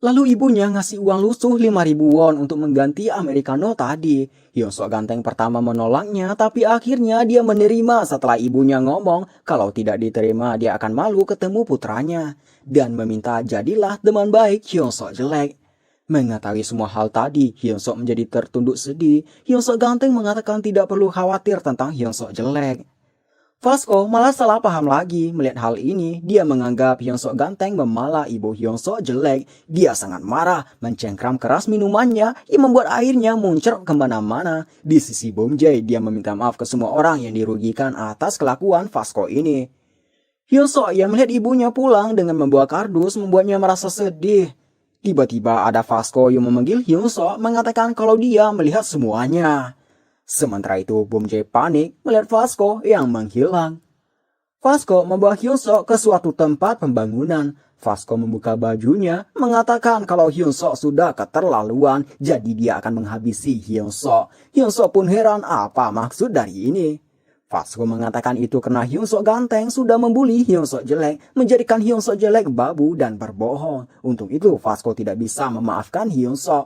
S1: Lalu ibunya ngasih uang lusuh 5.000 won untuk mengganti americano tadi. Hyunsuk ganteng pertama menolaknya, tapi akhirnya dia menerima setelah ibunya ngomong kalau tidak diterima dia akan malu ketemu putranya. Dan meminta jadilah teman baik Hyunsuk jelek. Mengetahui semua hal tadi, Hyunsuk menjadi tertunduk sedih. Hyunsuk ganteng mengatakan tidak perlu khawatir tentang Hyunsuk jelek. Vasco malah salah paham lagi melihat hal ini. Dia menganggap Hyunsuk ganteng memalah ibu Hyunsuk jelek. Dia sangat marah, mencengkram keras minumannya yang membuat airnya muncrat kemana-mana. Di sisi Bom Jae, dia meminta maaf ke semua orang yang dirugikan atas kelakuan Vasco ini. Hyunsuk yang melihat ibunya pulang dengan membawa kardus membuatnya merasa sedih. Tiba-tiba ada Vasco yang memanggil Hyunsuk mengatakan kalau dia melihat semuanya. Sementara itu, Bom Jae panik melihat Vasco yang menghilang. Vasco membawa Hyunsuk ke suatu tempat pembangunan. Vasco membuka bajunya, mengatakan kalau Hyunsuk sudah keterlaluan, jadi dia akan menghabisi Hyunsuk. Hyunsuk pun heran apa maksud dari ini. Vasco mengatakan itu karena Hyunsuk ganteng sudah membuli Hyunsuk jelek, menjadikan Hyunsuk jelek babu dan berbohong. Untuk itu, Vasco tidak bisa memaafkan Hyunsuk.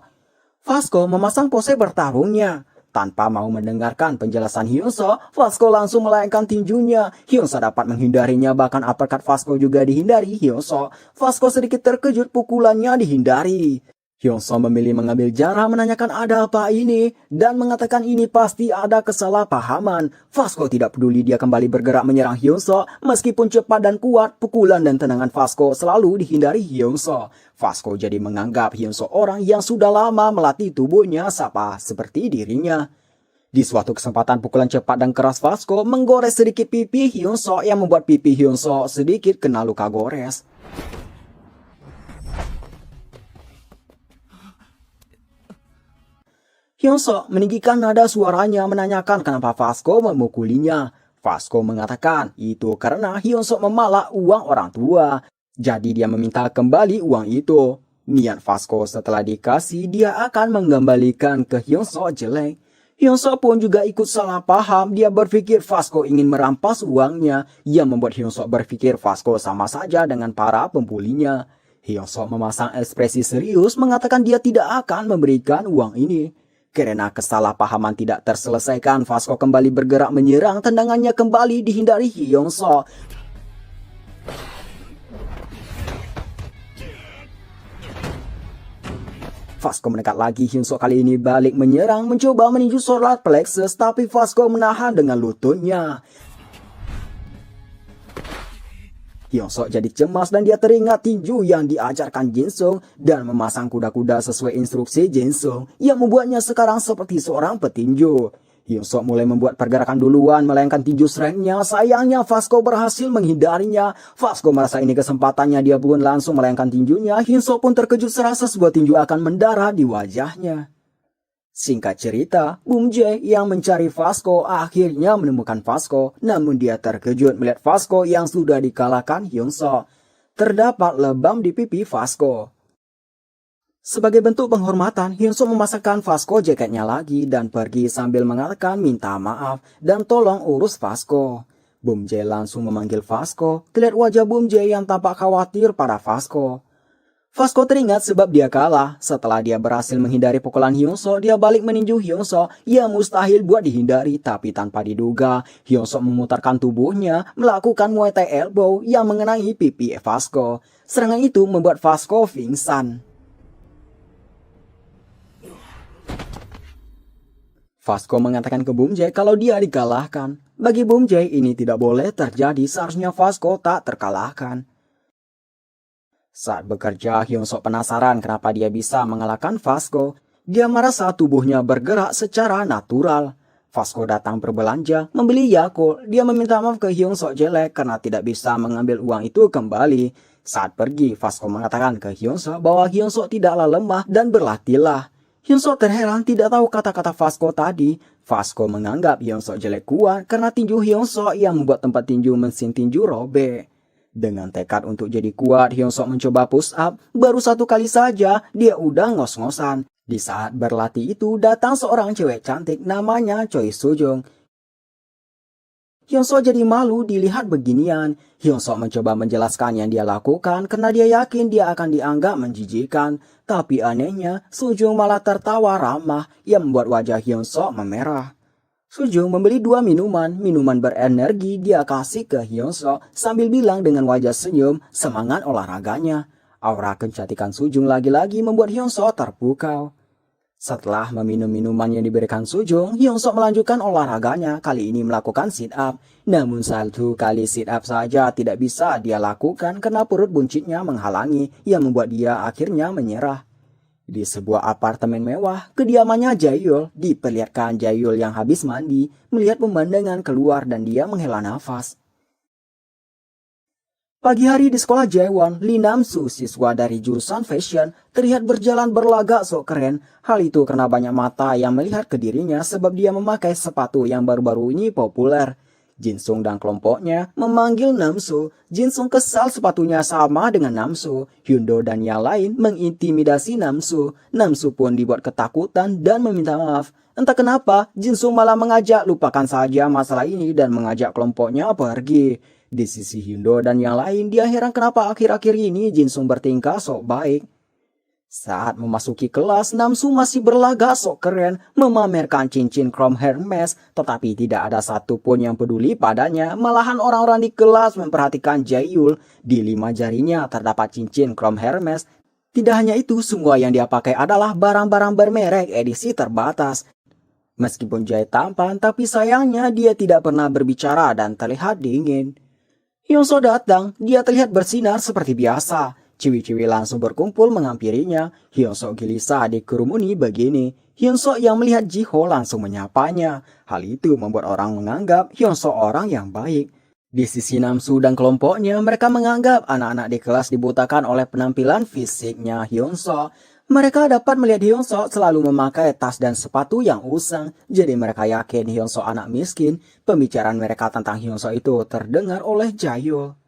S1: Vasco memasang pose bertarungnya. Tanpa mau mendengarkan penjelasan Hyunsuk, Vasco langsung melayangkan tinjunya. Hyunsuk dapat menghindarinya, bahkan uppercut Vasco juga dihindari Hyunsuk. Vasco sedikit terkejut pukulannya dihindari. Hyunsuk memilih mengambil jarak menanyakan ada apa ini dan mengatakan ini pasti ada kesalahpahaman. Vasco tidak peduli, dia kembali bergerak menyerang Hyunsuk. Meskipun cepat dan kuat, pukulan dan tendangan Vasco selalu dihindari Hyunsuk. Vasco jadi menganggap Hyunsuk orang yang sudah lama melatih tubuhnya sama seperti dirinya. Di suatu kesempatan pukulan cepat dan keras Vasco menggores sedikit pipi Hyunsuk yang membuat pipi Hyunsuk sedikit kena luka gores. Hyunsuk meninggikan nada suaranya menanyakan kenapa Vasco memukulinya. Vasco mengatakan itu karena Hyunsuk memalak uang orang tua. Jadi dia meminta kembali uang itu. Niat Vasco setelah dikasih dia akan mengembalikan ke Hyunsuk jelek. Hyunsuk pun juga ikut salah paham. Dia berpikir Vasco ingin merampas uangnya. Yang membuat Hyunsuk berpikir Vasco sama saja dengan para pembulinya. Hyunsuk memasang ekspresi serius mengatakan dia tidak akan memberikan uang ini. Karena kesalahpahaman tidak terselesaikan, Vasco kembali bergerak menyerang, tendangannya kembali dihindari Hyunsuk. Vasco mendekat lagi, Hyunsuk kali ini balik menyerang, mencoba meninju solar plexus, tapi Vasco menahan dengan lututnya. Hyunsuk jadi cemas dan dia teringat tinju yang diajarkan Jinsung dan memasang kuda-kuda sesuai instruksi Jinsung yang membuatnya sekarang seperti seorang petinju. Hyunsuk mulai membuat pergerakan duluan melayangkan tinju strength-nya. Sayangnya Vasco berhasil menghindarinya. Vasco merasa ini kesempatannya, dia pun langsung melayangkan tinjunya. Hyunsuk pun terkejut serasa sebuah tinju akan mendarat di wajahnya. Singkat cerita, Boom Jae yang mencari Vasco akhirnya menemukan Vasco. Namun dia terkejut melihat Vasco yang sudah dikalahkan Hyunsuk. Terdapat lebam di pipi Vasco. Sebagai bentuk penghormatan, Hyunsuk memasangkan Vasco jaketnya lagi dan pergi sambil mengatakan minta maaf dan tolong urus Vasco. Boom Jae langsung memanggil Vasco. Terlihat wajah Boom Jae yang tampak khawatir pada Vasco. Vasco teringat sebab dia kalah. Setelah dia berhasil menghindari pukulan Hyunsuk, dia balik meninju Hyunsuk yang mustahil buat dihindari. Tapi tanpa diduga, Hyunsuk memutarkan tubuhnya, melakukan Muay Thai elbow yang mengenai pipi Vasco. Serangan itu membuat Vasco pingsan. Vasco mengatakan ke Boom Jae kalau dia dikalahkan. Bagi Boom Jae ini tidak boleh terjadi, seharusnya Vasco tak terkalahkan. Saat bekerja, Hyunsuk penasaran kenapa dia bisa mengalahkan Vasco. Dia merasa tubuhnya bergerak secara natural. Vasco datang berbelanja, membeli Yakult. Dia meminta maaf ke Hyunsuk jelek karena tidak bisa mengambil uang itu kembali. Saat pergi, Vasco mengatakan ke Hyunsuk bahwa Hyunsuk tidaklah lemah dan berlatihlah. Hyunsuk terheran tidak tahu kata-kata Vasco tadi. Vasco menganggap Hyunsuk jelek kuat karena tinju Hyunsuk yang membuat tempat tinju mesin tinju robek. Dengan tekad untuk jadi kuat, Hyunsuk mencoba push up. Baru 1 kali saja, dia udah ngos-ngosan. Di saat berlatih itu, datang seorang cewek cantik namanya Choi Soo-jung. Hyunsuk jadi malu dilihat beginian. Hyunsuk mencoba menjelaskan yang dia lakukan karena dia yakin dia akan dianggap menjijikan. Tapi anehnya, Soo-jung malah tertawa ramah yang membuat wajah Hyunsuk memerah. Soo-jung membeli 2 minuman berenergi dia kasih ke Hyunsuk sambil bilang dengan wajah senyum semangat olahraganya. Aura kecantikan Soo-jung lagi-lagi membuat Hyunsuk terpukau. Setelah meminum minuman yang diberikan Soo-jung, Hyunsuk melanjutkan olahraganya, kali ini melakukan sit-up. Namun 1 kali sit-up saja tidak bisa dia lakukan karena perut buncitnya menghalangi, yang membuat dia akhirnya menyerah. Di sebuah apartemen mewah, kediamannya Jaehyul, diperlihatkan Jaehyul yang habis mandi, melihat pemandangan keluar dan dia menghela nafas. Pagi hari di sekolah Jaewon, Lee Nam-soo, siswa dari jurusan fashion, terlihat berjalan berlagak sok keren. Hal itu karena banyak mata yang melihat ke dirinya sebab dia memakai sepatu yang baru-baru ini populer. Jin-sung dan kelompoknya memanggil Nam-soo. Jin-sung kesal sepatunya sama dengan Nam-soo. Hyundo dan yang lain mengintimidasi Nam-soo. Nam-soo pun dibuat ketakutan dan meminta maaf. Entah kenapa, Jin-sung malah mengajak lupakan saja masalah ini dan mengajak kelompoknya pergi. Di sisi Hyundo dan yang lain, dia heran kenapa akhir-akhir ini Jin-sung bertingkah sok baik. Saat memasuki kelas, Nam-soo masih berlagak sok keren, memamerkan cincin krom Hermes, tetapi tidak ada satupun yang peduli padanya. Malahan orang-orang di kelas memperhatikan Jaehyul. Di 5 jarinya terdapat cincin krom Hermes. Tidak hanya itu, semua yang dia pakai adalah barang-barang bermerek edisi terbatas. Meskipun Jae tampan, tapi sayangnya dia tidak pernah berbicara dan terlihat dingin. Hyunsuk datang, dia terlihat bersinar seperti biasa. Ciwi-ciwi langsung berkumpul menghampirinya. Hyunsuk gelisah dikerumuni begini. Hyunsuk yang melihat Ji-ho langsung menyapanya. Hal itu membuat orang menganggap Hyunsuk orang yang baik. Di sisi Nam-soo dan kelompoknya, mereka menganggap anak-anak di kelas dibutakan oleh penampilan fisiknya Hyunsuk. Mereka dapat melihat Hyunsuk selalu memakai tas dan sepatu yang usang, jadi mereka yakin Hyunsuk anak miskin. Pembicaraan mereka tentang Hyunsuk itu terdengar oleh Jaehyul.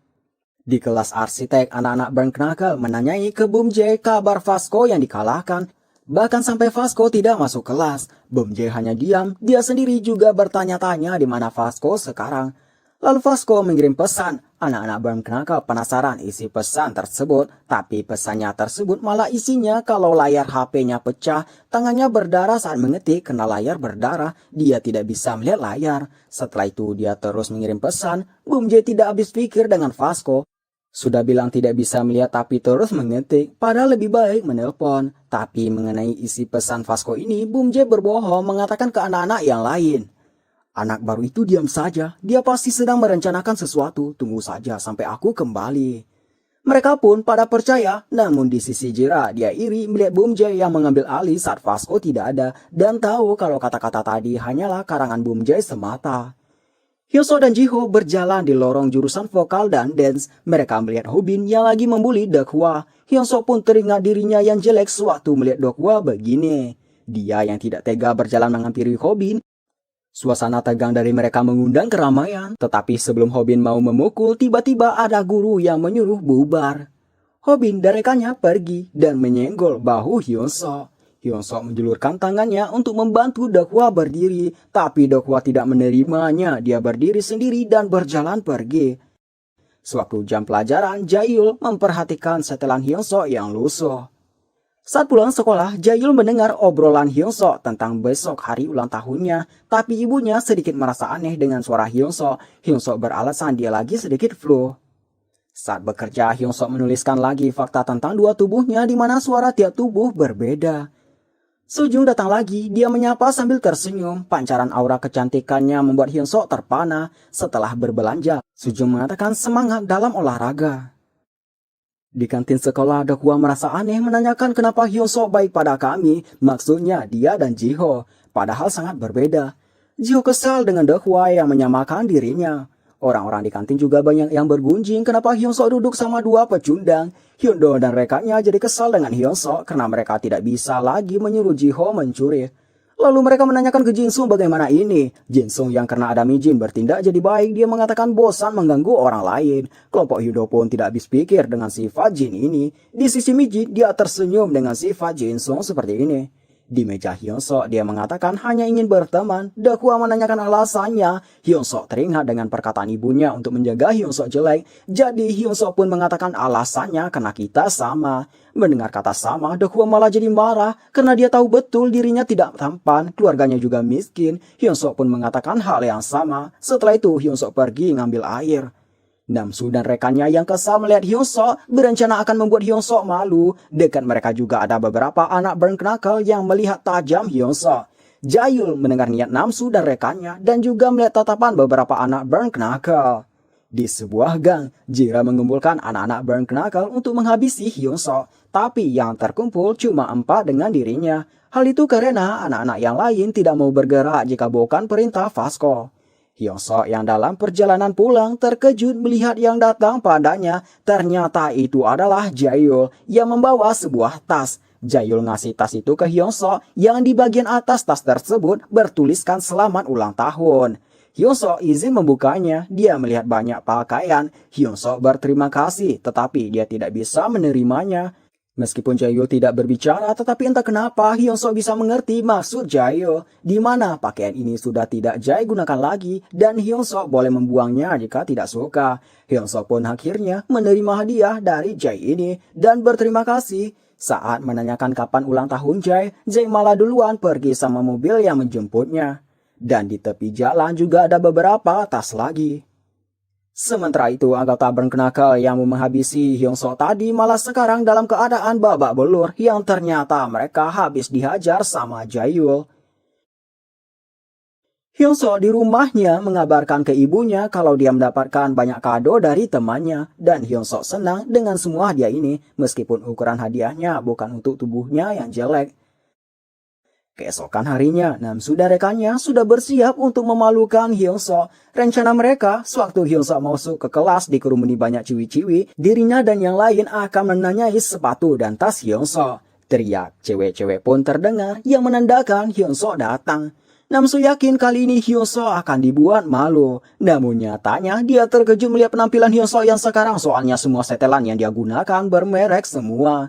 S1: Di kelas arsitek, anak-anak Burn Knuckle menanyai ke Boom Jae kabar Vasco yang dikalahkan. Bahkan sampai Vasco tidak masuk kelas. Boom Jae hanya diam, dia sendiri juga bertanya-tanya di mana Vasco sekarang. Lalu Vasco mengirim pesan. Anak-anak Burn Knuckle penasaran isi pesan tersebut, tapi pesannya tersebut malah isinya kalau layar HP-nya pecah, tangannya berdarah saat mengetik karena layar berdarah, dia tidak bisa melihat layar. Setelah itu dia terus mengirim pesan. Boom Jae tidak habis pikir dengan Vasco. Sudah bilang tidak bisa melihat tapi terus mengetik, padahal lebih baik menelpon. Tapi mengenai isi pesan Vasco ini, Boom Jae berbohong mengatakan ke anak-anak yang lain. Anak baru itu diam saja, dia pasti sedang merencanakan sesuatu, tunggu saja sampai aku kembali. Mereka pun pada percaya, namun di sisi Jira dia iri melihat Bum Jae yang mengambil alih saat Vasco tidak ada dan tahu kalau kata-kata tadi hanyalah karangan Bum Jae semata. Hyoso dan Jiho berjalan di lorong jurusan vokal dan dance. Mereka melihat Hobin yang lagi membuli Dekhwa. Hyoso pun teringat dirinya yang jelek sewaktu melihat Dekhwa begini. Dia yang tidak tega berjalan menghampiri Hobin. Suasana tegang dari mereka mengundang keramaian. Tetapi sebelum Hobin mau memukul, tiba-tiba ada guru yang menyuruh bubar. Hobin dan rekannya pergi dan menyenggol bahu Hyoso. Hyoso menjulurkan tangannya untuk membantu Dekhwa berdiri, tapi Dekhwa tidak menerimanya. Dia berdiri sendiri dan berjalan pergi. Sewaktu jam pelajaran, Jaehyul memperhatikan setelan Hyoso yang lusuh. Saat pulang sekolah, Jaehyul mendengar obrolan Hyoso tentang besok hari ulang tahunnya, tapi ibunya sedikit merasa aneh dengan suara Hyoso. Hyoso beralasan dia lagi sedikit flu. Saat bekerja, Hyoso menuliskan lagi fakta tentang dua tubuhnya di mana suara tiap tubuh berbeda. Sujung datang lagi, dia menyapa sambil tersenyum. Pancaran aura kecantikannya membuat Hyoso terpana. Setelah berbelanja, Sujung mengatakan semangat dalam olahraga. Di kantin sekolah, Dekhwa merasa aneh menanyakan kenapa Hyoso baik pada kami. Maksudnya dia dan Jiho, padahal sangat berbeda. Jiho kesal dengan Dekhwa yang menyamakan dirinya. Orang-orang di kantin juga banyak yang bergunjing kenapa Hyoso duduk sama dua pecundang. Hyundo dan rekannya jadi kesal dengan Hyoso karena mereka tidak bisa lagi menyuruh Jiho mencuri. Lalu mereka menanyakan ke Jinsung bagaimana ini. Jinsung yang karena ada Mijin bertindak jadi baik, dia mengatakan bosan mengganggu orang lain. Kelompok Hyundo pun tidak habis pikir dengan sifat Jin ini. Di sisi Mijin, dia tersenyum dengan sifat Jinsung seperti ini. Di meja Hyoso, dia mengatakan hanya ingin berteman. Dekhwa menanyakan alasannya. Hyoso teringat dengan perkataan ibunya untuk menjaga Hyoso jelek. Jadi Hyoso pun mengatakan alasannya karena kita sama. Mendengar kata sama, Dekhwa malah jadi marah karena dia tahu betul dirinya tidak tampan, keluarganya juga miskin. Hyoso pun mengatakan hal yang sama. Setelah itu Hyoso pergi ngambil air. Namsu dan rekannya yang kesal melihat Hyoso berencana akan membuat Hyoso malu. Dekat mereka juga ada beberapa anak Burn Knuckle yang melihat tajam Hyoso. Jaehyul mendengar niat Namsu dan rekannya dan juga melihat tatapan beberapa anak Burn Knuckle. Di sebuah gang, Jira mengumpulkan anak-anak Burn Knuckle untuk menghabisi Hyoso. Tapi yang terkumpul cuma 4 dengan dirinya. Hal itu karena anak-anak yang lain tidak mau bergerak jika bukan perintah Vasco. Hyoso yang dalam perjalanan pulang terkejut melihat yang datang padanya. Ternyata itu adalah Jaehyul yang membawa sebuah tas. Jaehyul ngasih tas itu ke Hyoso yang di bagian atas tas tersebut bertuliskan selamat ulang tahun. Hyoso izin membukanya. Dia melihat banyak pakaian. Hyoso berterima kasih tetapi dia tidak bisa menerimanya. Meskipun Jaehyul tidak berbicara, tetapi entah kenapa Hyoso bisa mengerti maksud Jaehyul, di mana pakaian ini sudah tidak Jae gunakan lagi dan Hyoso boleh membuangnya jika tidak suka. Hyoso pun akhirnya menerima hadiah dari Jae ini dan berterima kasih. Saat menanyakan kapan ulang tahun Jae, Jae malah duluan pergi sama mobil yang menjemputnya. Dan di tepi jalan juga ada beberapa tas lagi. Sementara itu, anggota Burn Knuckle yang menghabisi Hyoso tadi malah sekarang dalam keadaan babak belur yang ternyata mereka habis dihajar sama Jaehyul. Hyoso di rumahnya mengabarkan ke ibunya kalau dia mendapatkan banyak kado dari temannya dan Hyoso senang dengan semua hadiah ini meskipun ukuran hadiahnya bukan untuk tubuhnya yang jelek. Keesokan harinya, Namsu dan rekannya sudah bersiap untuk memalukan Hyoso. Rencana mereka, sewaktu Hyoso masuk ke kelas dikerumuni banyak ciwi-ciwi, dirinya dan yang lain akan menanyai sepatu dan tas Hyoso. Teriak cewek-cewek pun terdengar yang menandakan Hyoso datang. Namsu yakin kali ini Hyoso akan dibuat malu. Namun nyatanya dia terkejut melihat penampilan Hyoso yang sekarang soalnya semua setelan yang dia gunakan bermerek semua.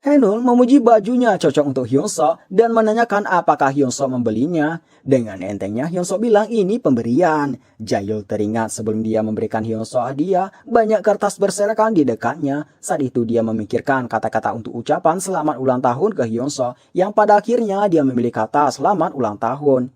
S1: Haenul memuji bajunya cocok untuk Hyoso dan menanyakan apakah Hyoso membelinya. Dengan entengnya Hyoso bilang ini pemberian. Jaehyul teringat sebelum dia memberikan Hyoso hadiah, banyak kertas berserakan di dekatnya. Saat itu dia memikirkan kata-kata untuk ucapan selamat ulang tahun ke Hyoso, yang pada akhirnya dia memilih kata selamat ulang tahun.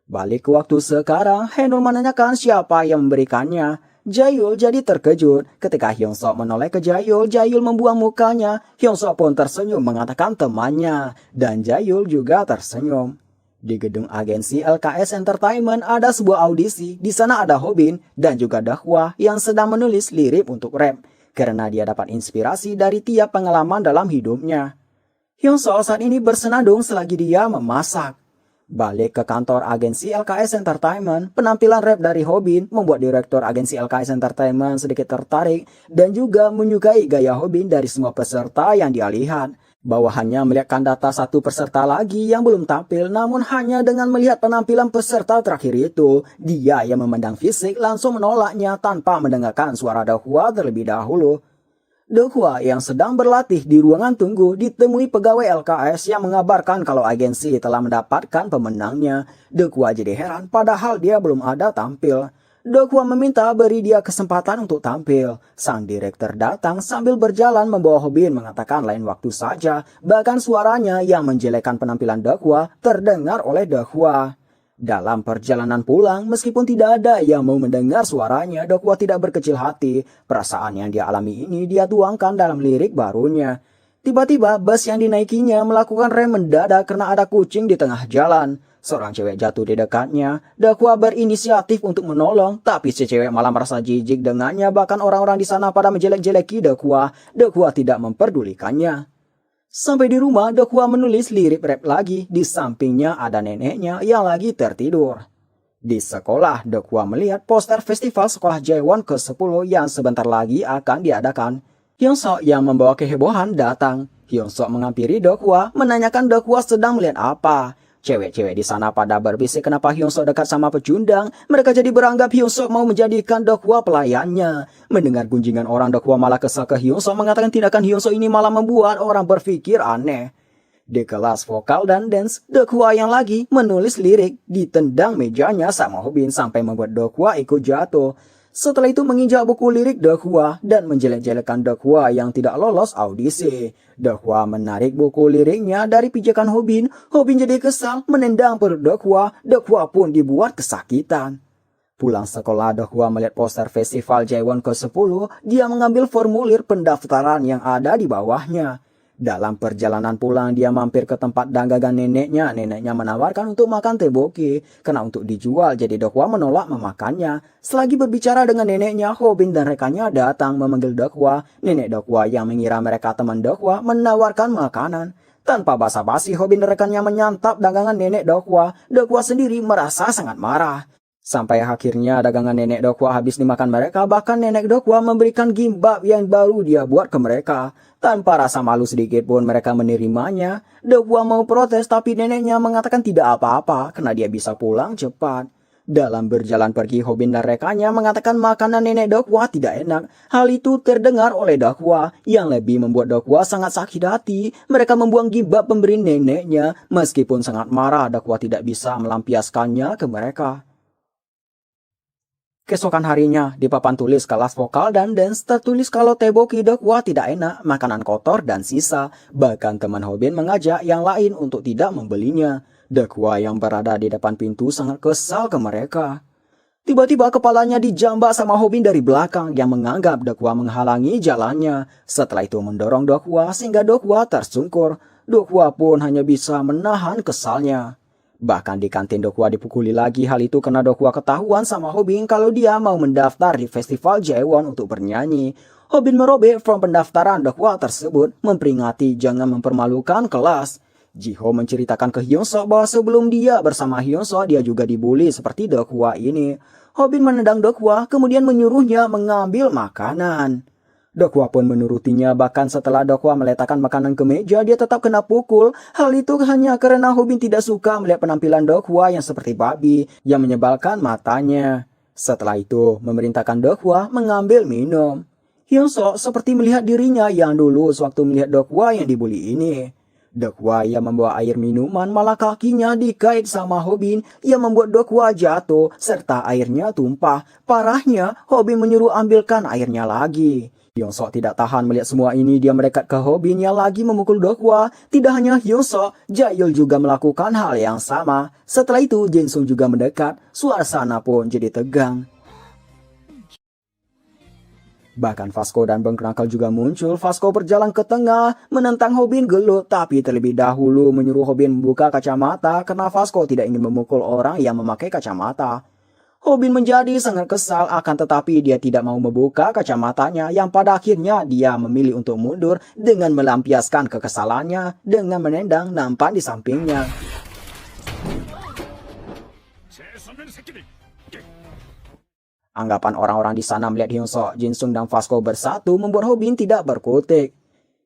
S1: Balik ke waktu sekarang, Haenul menanyakan siapa yang memberikannya. Jaehyul jadi terkejut. Ketika Hyoso menoleh ke Jaehyul, Jaehyul membuang mukanya. Hyoso pun tersenyum mengatakan temannya. Dan Jaehyul juga tersenyum. Di gedung agensi LKS Entertainment ada sebuah audisi. Di sana ada Hobin dan juga Dekhwa yang sedang menulis lirik untuk rap. karena dia dapat inspirasi dari tiap pengalaman dalam hidupnya. Hyun-soo saat ini bersenandung selagi dia memasak. Balik ke kantor agensi LKS Entertainment, penampilan rap dari Hobin membuat direktur agensi LKS Entertainment sedikit tertarik dan juga menyukai gaya Hobin dari semua peserta yang dia lihat. Bawahannya melihatkan data satu peserta lagi yang belum tampil, namun hanya dengan melihat penampilan peserta terakhir itu, dia yang memandang fisik langsung menolaknya tanpa mendengarkan suara Dahua terlebih dahulu. Dahua yang sedang berlatih di ruangan tunggu ditemui pegawai LKS yang mengabarkan kalau agensi telah mendapatkan pemenangnya. Dahua jadi heran padahal dia belum ada tampil. Dahua meminta beri dia kesempatan untuk tampil. Sang direktur datang sambil berjalan membawa Hobin mengatakan lain waktu saja. Bahkan suaranya yang menjelekkan penampilan Dahua terdengar oleh Dahua. Dalam perjalanan pulang, meskipun tidak ada yang mau mendengar suaranya, Dahua tidak berkecil hati. Perasaan yang dia alami ini dia tuangkan dalam lirik barunya. Tiba-tiba, bus yang dinaikinya melakukan rem mendadak karena ada kucing di tengah jalan. Seorang cewek jatuh di dekatnya. Dahua berinisiatif untuk menolong, tapi si cewek malah merasa jijik dengannya. Bahkan orang-orang di sana pada menjelek-jeleki Dahua. Dahua tidak memperdulikannya. Sampai di rumah, Dahua menulis lirik rap lagi. Di sampingnya ada neneknya yang lagi tertidur. Di sekolah, Dahua melihat poster festival sekolah Jaewon ke-10 yang sebentar lagi akan diadakan. Hyun-soo yang membawa kehebohan datang. Hyun-soo menghampiri Dahua, menanyakan Dahua sedang melihat apa. Cewek-cewek di sana pada berbisik kenapa Hyun-soo dekat sama pecundang. Mereka jadi beranggap Hyun-soo mau menjadikan Dahua pelayannya. Mendengar gunjingan orang, Dahua malah kesal ke Hyun-soo mengatakan tindakan Hyun-soo ini malah membuat orang berpikir aneh. Di kelas vokal dan dance, Dahua yang lagi menulis lirik ditendang mejanya sama Hobin sampai membuat Dahua ikut jatuh. Setelah itu menginjak buku lirik Dahua dan menjelek-jelekan Dahua yang tidak lolos audisi. Dahua menarik buku liriknya dari pijakan Hobin. Hobin jadi kesal menendang perut Dahua. Dahua pun dibuat kesakitan. Pulang sekolah, Dahua melihat poster festival Jaewon ke-10. Dia mengambil formulir pendaftaran yang ada di bawahnya. Dalam perjalanan pulang, dia mampir ke tempat dagangan neneknya. Neneknya menawarkan untuk makan tteokbokki. Karena untuk dijual, jadi Dahua menolak memakannya. Selagi berbicara dengan neneknya, Hobin dan rekannya datang memanggil Dahua. Nenek Dahua yang mengira mereka teman Dahua menawarkan makanan. Tanpa basa-basi, Hobin dan rekannya menyantap dagangan nenek Dahua. Dahua sendiri merasa sangat marah. Sampai akhirnya dagangan nenek Dahua habis dimakan mereka. Bahkan nenek Dahua memberikan gimbap yang baru dia buat ke mereka. Tanpa rasa malu sedikit pun mereka menerimanya. Dahua mau protes tapi neneknya mengatakan tidak apa-apa karena dia bisa pulang cepat. Dalam berjalan pergi, Hobin dan rekannya mengatakan makanan nenek Dahua tidak enak. Hal itu terdengar oleh Dahua yang lebih membuat Dahua sangat sakit hati. Mereka membuang gimbap pemberi neneknya. Meskipun sangat marah, Dahua tidak bisa melampiaskannya ke mereka. Keesokan harinya, di papan tulis kelas vokal dan dance tertulis kalau tteokbokki Dahua tidak enak, makanan kotor dan sisa. Bahkan teman Hobin mengajak yang lain untuk tidak membelinya. Dahua yang berada di depan pintu sangat kesal ke mereka. Tiba-tiba kepalanya dijambak sama Hobin dari belakang yang menganggap Dahua menghalangi jalannya. Setelah itu mendorong Dahua sehingga Dahua tersungkur. Dahua pun hanya bisa menahan kesalnya. Bahkan di kantin Dahua dipukuli lagi. Hal itu karena Dahua ketahuan sama Hobin kalau dia mau mendaftar di festival Jaewon untuk bernyanyi. Hobin merobek form pendaftaran Dahua tersebut, memperingati jangan mempermalukan kelas. Jiho menceritakan ke Hyun-soo bahwa sebelum dia bersama Hyun-soo dia juga dibully seperti Dahua ini. Hobin menendang Dahua kemudian menyuruhnya mengambil makanan. Dahua pun menurutinya, bahkan setelah Dahua meletakkan makanan ke meja, dia tetap kena pukul. Hal itu hanya karena Hobin tidak suka melihat penampilan Dahua yang seperti babi, yang menyebalkan matanya. Setelah itu, memerintahkan Dahua mengambil minum. Hyun-soo seperti melihat dirinya yang dulu sewaktu melihat Dahua yang dibully ini. Dahua yang membawa air minuman, malah kakinya dikait sama Hobin yang membuat Dahua jatuh, serta airnya tumpah. Parahnya, Hobin menyuruh ambilkan airnya lagi. Hyun-soo tidak tahan melihat semua ini, dia mendekat ke Hobin yang lagi memukul Dahua. Tidak hanya Hyun-soo, Jaehyul juga melakukan hal yang sama. Setelah itu, Jin-sung juga mendekat, suasana pun jadi tegang. Bahkan Vasco dan Bang Knuckle juga muncul. Vasco berjalan ke tengah, menentang Hobin gelut, tapi terlebih dahulu menyuruh Hobin membuka kacamata karena Vasco tidak ingin memukul orang yang memakai kacamata. Hobin menjadi sangat kesal, akan tetapi dia tidak mau membuka kacamatanya yang pada akhirnya dia memilih untuk mundur dengan melampiaskan kekesalannya dengan menendang nampan di sampingnya. Anggapan orang-orang di sana melihat Hyunseo, Jinsung dan Vasco bersatu membuat Hobin tidak berkutik.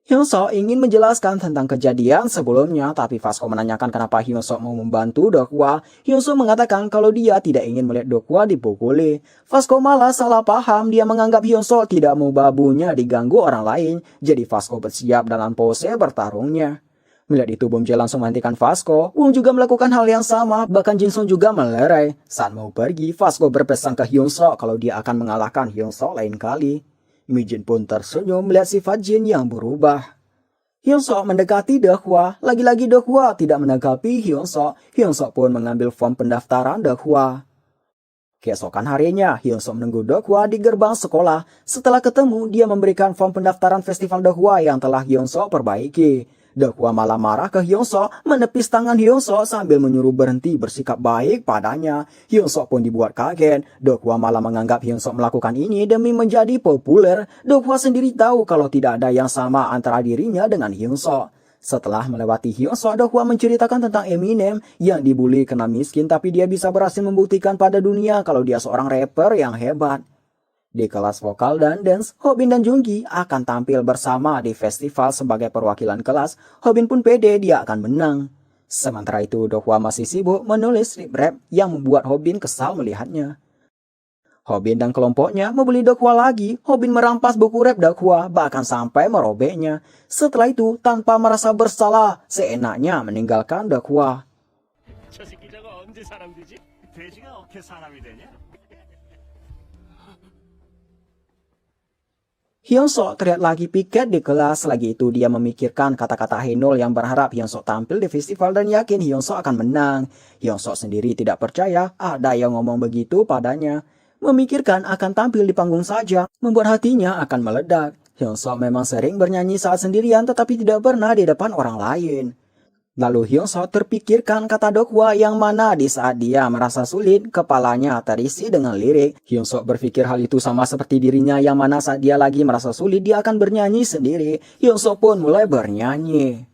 S1: Hyunseo ingin menjelaskan tentang kejadian sebelumnya, tapi Vasco menanyakan kenapa Hyunseo mau membantu Deokwa. Hyunseo mengatakan kalau dia tidak ingin melihat Deokwa dipukuli. Vasco malah salah paham, dia menganggap Hyunseo tidak mau babunya diganggu orang lain, jadi Vasco bersiap dalam pose bertarungnya. Melihat itu, Bom Jae langsung menghentikan Vasco. Wong juga melakukan hal yang sama, bahkan Jinsung juga melerai. Saat mau pergi, Vasco berpesan ke Hyunseo kalau dia akan mengalahkan Hyunseo lain kali. Mijin pun tersenyum melihat sifat Jin yang berubah. Hyunseo mendekati Deokwa. Lagi-lagi Deokwa tidak menanggapi Hyunseo. Hyunseo pun mengambil form pendaftaran Deokwa. Keesokan harinya, Hyunseo menunggu Deokwa di gerbang sekolah. Setelah ketemu, dia memberikan form pendaftaran festival Deokwa yang telah Hyunseo perbaiki. Deokwa malah marah ke Hyunseo, menepis tangan Hyunseo sambil menyuruh berhenti bersikap baik padanya. Hyunseo pun dibuat kaget. Deokwa malah menganggap Hyunseo melakukan ini demi menjadi populer. Deokwa sendiri tahu kalau tidak ada yang sama antara dirinya dengan Hyunseo. Setelah melewati Hyunseo, Deokwa menceritakan tentang Eminem yang dibully karena miskin, tapi dia bisa berhasil membuktikan pada dunia kalau dia seorang rapper yang hebat. Di kelas vokal dan dance, Hobin dan Junggi akan tampil bersama di festival sebagai perwakilan kelas. Hobin pun pede dia akan menang. Sementara itu, Deokwa masih sibuk menulis strip rap yang membuat Hobin kesal melihatnya. Hobin dan kelompoknya membeli Deokwa lagi. Hobin merampas buku rap Deokwa, bahkan sampai merobeknya. Setelah itu, tanpa merasa bersalah, seenaknya meninggalkan Deokwa. Hyunseo terlihat lagi piket di kelas. Lagi itu dia memikirkan kata-kata Haenol yang berharap Hyunseo tampil di festival dan yakin Hyunseo akan menang. Hyunseo sendiri tidak percaya ada yang ngomong begitu padanya. Memikirkan akan tampil di panggung saja membuat hatinya akan meledak. Hyunseo memang sering bernyanyi saat sendirian tetapi tidak pernah di depan orang lain. Lalu Hyunseo terpikirkan kata Deokwa yang mana di saat dia merasa sulit, kepalanya terisi dengan lirik. Hyunseo berpikir hal itu sama seperti dirinya yang mana saat dia lagi merasa sulit dia akan bernyanyi sendiri. Hyunseo pun mulai bernyanyi.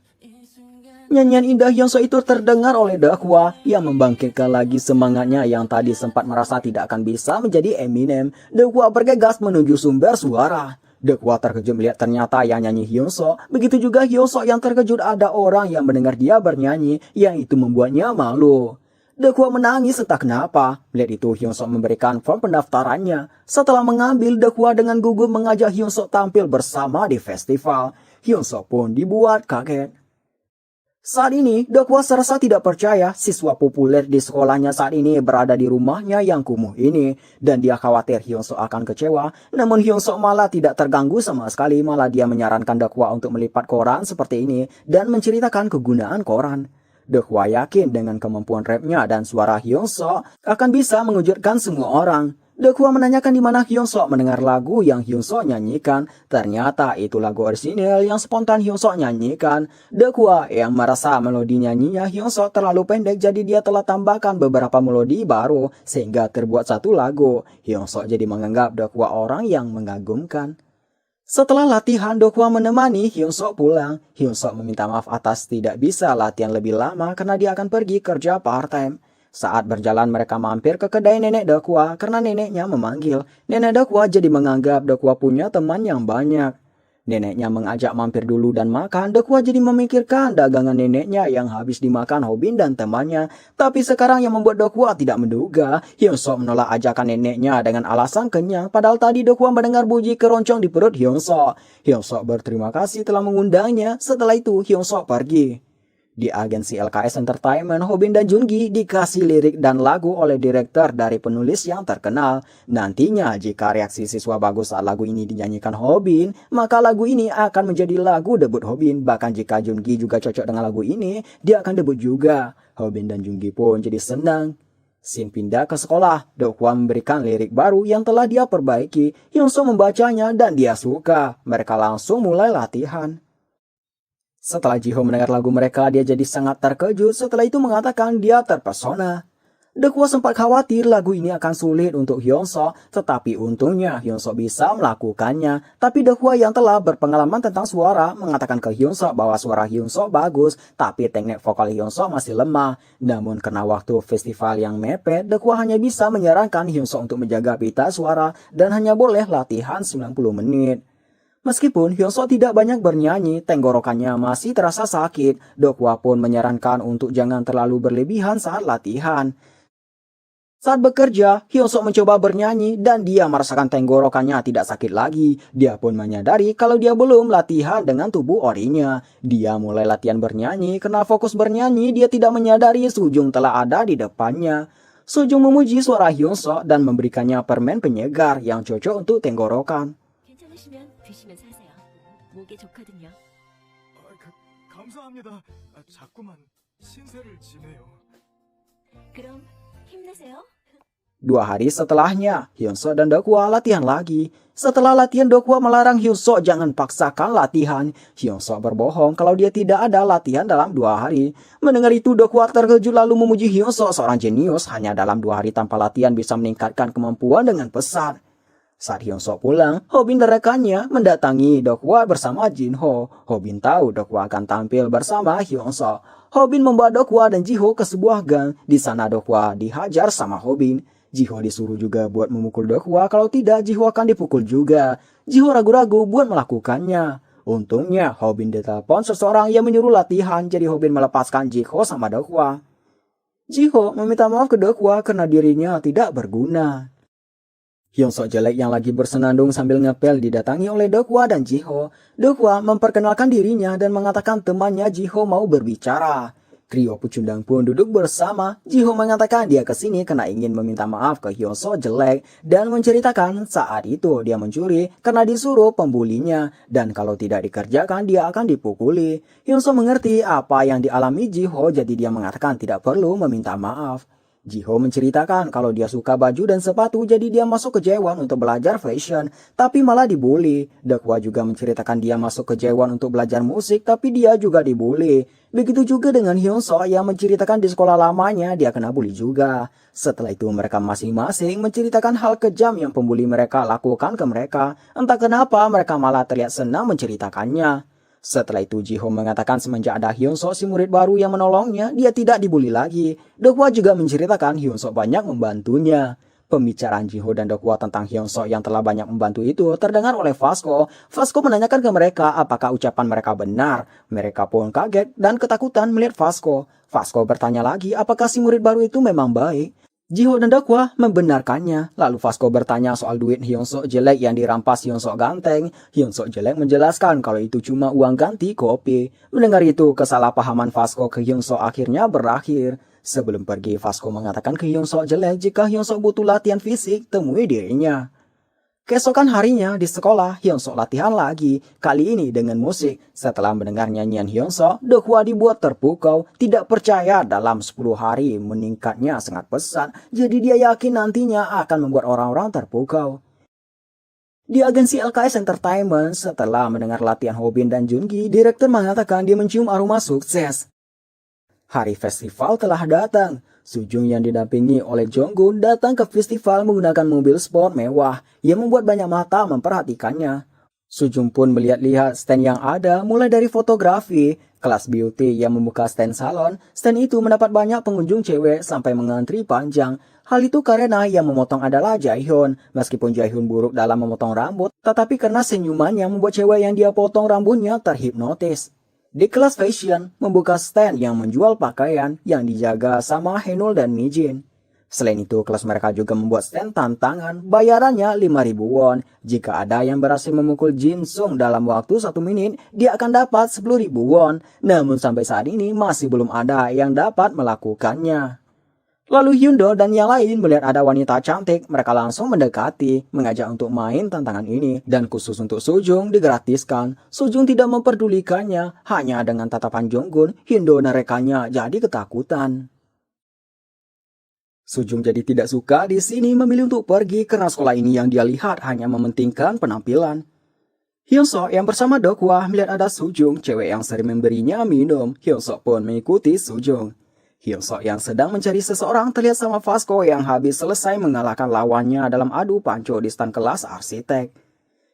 S1: Nyanyian indah Hyunseo itu terdengar oleh Deokwa yang membangkitkan lagi semangatnya yang tadi sempat merasa tidak akan bisa menjadi Eminem. Deokwa bergegas menuju sumber suara. Deokwa terkejut melihat ternyata yang nyanyi Hyunseo. Begitu juga Hyunseo yang terkejut ada orang yang mendengar dia bernyanyi, yang itu membuatnya malu. Deokwa menangis entah kenapa. Melihat itu Hyunseo memberikan form pendaftarannya. Setelah mengambil, Deokwa dengan gugup mengajak Hyunseo tampil bersama di festival. Hyunseo pun dibuat kaget. Saat ini, Deokwa serasa tidak percaya siswa populer di sekolahnya saat ini berada di rumahnya yang kumuh ini. Dan dia khawatir Hyunseo akan kecewa. Namun Hyunseo malah tidak terganggu sama sekali. Malah dia menyarankan Deokwa untuk melipat koran seperti ini dan menceritakan kegunaan koran. Deokwa yakin dengan kemampuan rapnya dan suara Hyunseo akan bisa mengejutkan semua orang. Deokwa menanyakan di mana Hyunseo mendengar lagu yang Hyunseo nyanyikan. Ternyata itu lagu orisinil yang spontan Hyunseo nyanyikan. Deokwa yang merasa melodi nyanyinya Hyunseo terlalu pendek, jadi dia telah tambahkan beberapa melodi baru sehingga terbuat satu lagu. Hyunseo jadi menganggap Deokwa orang yang mengagumkan. Setelah latihan, Deokwa menemani Hyunseo pulang. Hyunseo meminta maaf atas tidak bisa latihan lebih lama karena dia akan pergi kerja part-time. Saat berjalan mereka mampir ke kedai nenek Deokwa karena neneknya memanggil. Nenek Deokwa jadi menganggap Deokwa punya teman yang banyak. Neneknya mengajak mampir dulu dan makan. Deokwa jadi memikirkan dagangan neneknya yang habis dimakan Hobin dan temannya. Tapi sekarang yang membuat Deokwa tidak menduga, Hyunseo menolak ajakan neneknya dengan alasan kenyang. Padahal tadi Deokwa mendengar bunyi keroncong di perut Hyunseo. Hyunseo berterima kasih telah mengundangnya. Setelah itu Hyunseo pergi. Di agensi LKS Entertainment, Hobin dan Junggi dikasih lirik dan lagu oleh direktur dari penulis yang terkenal. Nantinya, jika reaksi siswa bagus saat lagu ini dinyanyikan Hobin, maka lagu ini akan menjadi lagu debut Hobin. Bahkan jika Junggi juga cocok dengan lagu ini, dia akan debut juga. Hobin dan Junggi pun jadi senang. Scene pindah ke sekolah. Deokwa memberikan lirik baru yang telah dia perbaiki. Hyunseo membacanya dan dia suka. Mereka langsung mulai latihan. Setelah Jiho mendengar lagu mereka, dia jadi sangat terkejut. Setelah itu mengatakan dia terpesona. Dekwa sempat khawatir lagu ini akan sulit untuk Hyunsuk, tetapi untungnya Hyunsuk bisa melakukannya. Tapi Dekwa yang telah berpengalaman tentang suara mengatakan ke Hyunsuk bahwa suara Hyunsuk bagus, tapi teknik vokal Hyunsuk masih lemah. Namun karena waktu festival yang mepet, Dekwa hanya bisa menyarankan Hyunsuk untuk menjaga pita suara dan hanya boleh latihan 90 menit. Meskipun Hyunsuk tidak banyak bernyanyi, tenggorokannya masih terasa sakit. Dekwa pun menyarankan untuk jangan terlalu berlebihan saat latihan. Saat bekerja, Hyunsuk mencoba bernyanyi dan dia merasakan tenggorokannya tidak sakit lagi. Dia pun menyadari kalau dia belum latihan dengan tubuh orinya. Dia mulai latihan bernyanyi, karena fokus bernyanyi dia tidak menyadari Sujung telah ada di depannya. Sujung memuji suara Hyunsuk dan memberikannya permen penyegar yang cocok untuk tenggorokan.
S2: 괜찮으시면 드시면서 하세요. 목에 좋거든요.
S3: 감사합니다. 자꾸만 신세를 지네요.
S2: 그럼 힘내세요.
S1: 2 hari setelahnya, Hyunsuk dan Dekwa latihan lagi. Setelah latihan, Dekwa melarang Hyunsuk jangan paksakan latihan. Hyunsuk berbohong kalau dia tidak ada latihan dalam 2 hari. Mendengar itu, Dekwa terkejut lalu memuji Hyunsuk, seorang jenius, hanya dalam 2 hari tanpa latihan bisa meningkatkan kemampuan dengan pesat. Saat Hyunsuk pulang, Hobin dan rekannya mendatangi Dekwa bersama Jinho. Hobin tahu Dekwa akan tampil bersama Hyunsuk. Hobin membawa Dekwa dan Jiho ke sebuah gang. Di sana Dekwa dihajar sama Hobin. Jiho disuruh juga buat memukul Dekwa, kalau tidak Jiho akan dipukul juga. Jiho ragu-ragu buat melakukannya. Untungnya Hobin ditelepon seseorang yang menyuruh latihan, jadi Hobin melepaskan Jiho sama Dekwa. Jiho meminta maaf ke Dekwa karena dirinya tidak berguna. Hyunsuk jelek yang lagi bersenandung sambil ngepel didatangi oleh Dekwa dan Jiho. Dekwa memperkenalkan dirinya dan mengatakan temannya Jiho mau berbicara. Trio pecundang pun duduk bersama. Jiho mengatakan dia kesini karena ingin meminta maaf ke Hyunsuk jelek dan menceritakan saat itu dia mencuri karena disuruh pembulinya dan kalau tidak dikerjakan dia akan dipukuli. Hyunsuk mengerti apa yang dialami Jiho, jadi dia mengatakan tidak perlu meminta maaf. Jiho menceritakan kalau dia suka baju dan sepatu, jadi dia masuk ke Jaewon untuk belajar fashion, tapi malah dibully. Dekwa juga menceritakan dia masuk ke Jaewon untuk belajar musik, tapi dia juga dibully. Begitu juga dengan Hyunsuk yang menceritakan di sekolah lamanya dia kena bully juga. Setelah itu mereka masing-masing menceritakan hal kejam yang pembuli mereka lakukan ke mereka. Entah kenapa mereka malah terlihat senang menceritakannya. Setelah itu Jiho mengatakan semenjak ada Hyunsuk si murid baru yang menolongnya, dia tidak dibully lagi. Dekwa juga menceritakan Hyunsuk banyak membantunya. Pembicaraan Jiho dan Dekwa tentang Hyunsuk yang telah banyak membantu itu terdengar oleh Vasco. Vasco menanyakan ke mereka apakah ucapan mereka benar. Mereka pun kaget dan ketakutan melihat Vasco. Vasco bertanya lagi apakah si murid baru itu memang baik. Jiho dan Dekwa membenarkannya. Lalu Vasco bertanya soal duit Hyunsuk jelek yang dirampas Hyunsuk ganteng. Hyunsuk jelek menjelaskan kalau itu cuma uang ganti kopi. Mendengar itu, kesalahpahaman Vasco ke Hyunsuk akhirnya berakhir. Sebelum pergi, Vasco mengatakan ke Hyunsuk jelek jika Hyunsuk butuh latihan fisik, temui dirinya. Keesokan harinya di sekolah, Hyunsuk latihan lagi, kali ini dengan musik. Setelah mendengar nyanyian Hyunsuk, Dekwa dibuat terpukau, tidak percaya dalam 10 hari meningkatnya sangat pesat, jadi dia yakin nantinya akan membuat orang-orang terpukau. Di agensi LKS Entertainment, setelah mendengar latihan Hobin dan Jungi, direktur mengatakan dia mencium aroma sukses. Hari festival telah datang. Sujung yang didampingi oleh Jonggun datang ke festival menggunakan mobil sport mewah yang membuat banyak mata memperhatikannya. Sujung pun melihat-lihat stand yang ada, mulai dari fotografi, kelas beauty yang membuka stand salon. Stand itu mendapat banyak pengunjung cewek sampai mengantri panjang. Hal itu karena yang memotong adalah Jaehyun. Meskipun Jaehyun buruk dalam memotong rambut, tetapi karena senyumannya membuat cewek yang dia potong rambutnya terhipnotis. Di kelas fashion, membuka stand yang menjual pakaian yang dijaga sama Haenul dan Mijin. Selain itu, kelas mereka juga membuat stand tantangan, bayarannya 5.000 won. Jika ada yang berhasil memukul Jin Sung dalam waktu 1 menit, dia akan dapat 10.000 won. Namun sampai saat ini masih belum ada yang dapat melakukannya. Lalu Hyundo dan yang lain melihat ada wanita cantik, mereka langsung mendekati, mengajak untuk main tantangan ini. Dan khusus untuk Sujung digratiskan. Sujung tidak memperdulikannya, hanya dengan tatapan Jonggun, Hyundo dan rekannya jadi ketakutan. Sujung jadi tidak suka di sini, memilih untuk pergi karena sekolah ini yang dia lihat hanya mementingkan penampilan. Hyunsuk yang bersama Dekwa melihat ada Sujung, cewek yang sering memberinya minum. Hyunsuk pun mengikuti Sujung. Hyun Sok yang sedang mencari seseorang terlihat sama Vasco yang habis selesai mengalahkan lawannya dalam adu panco di stan kelas arsitek.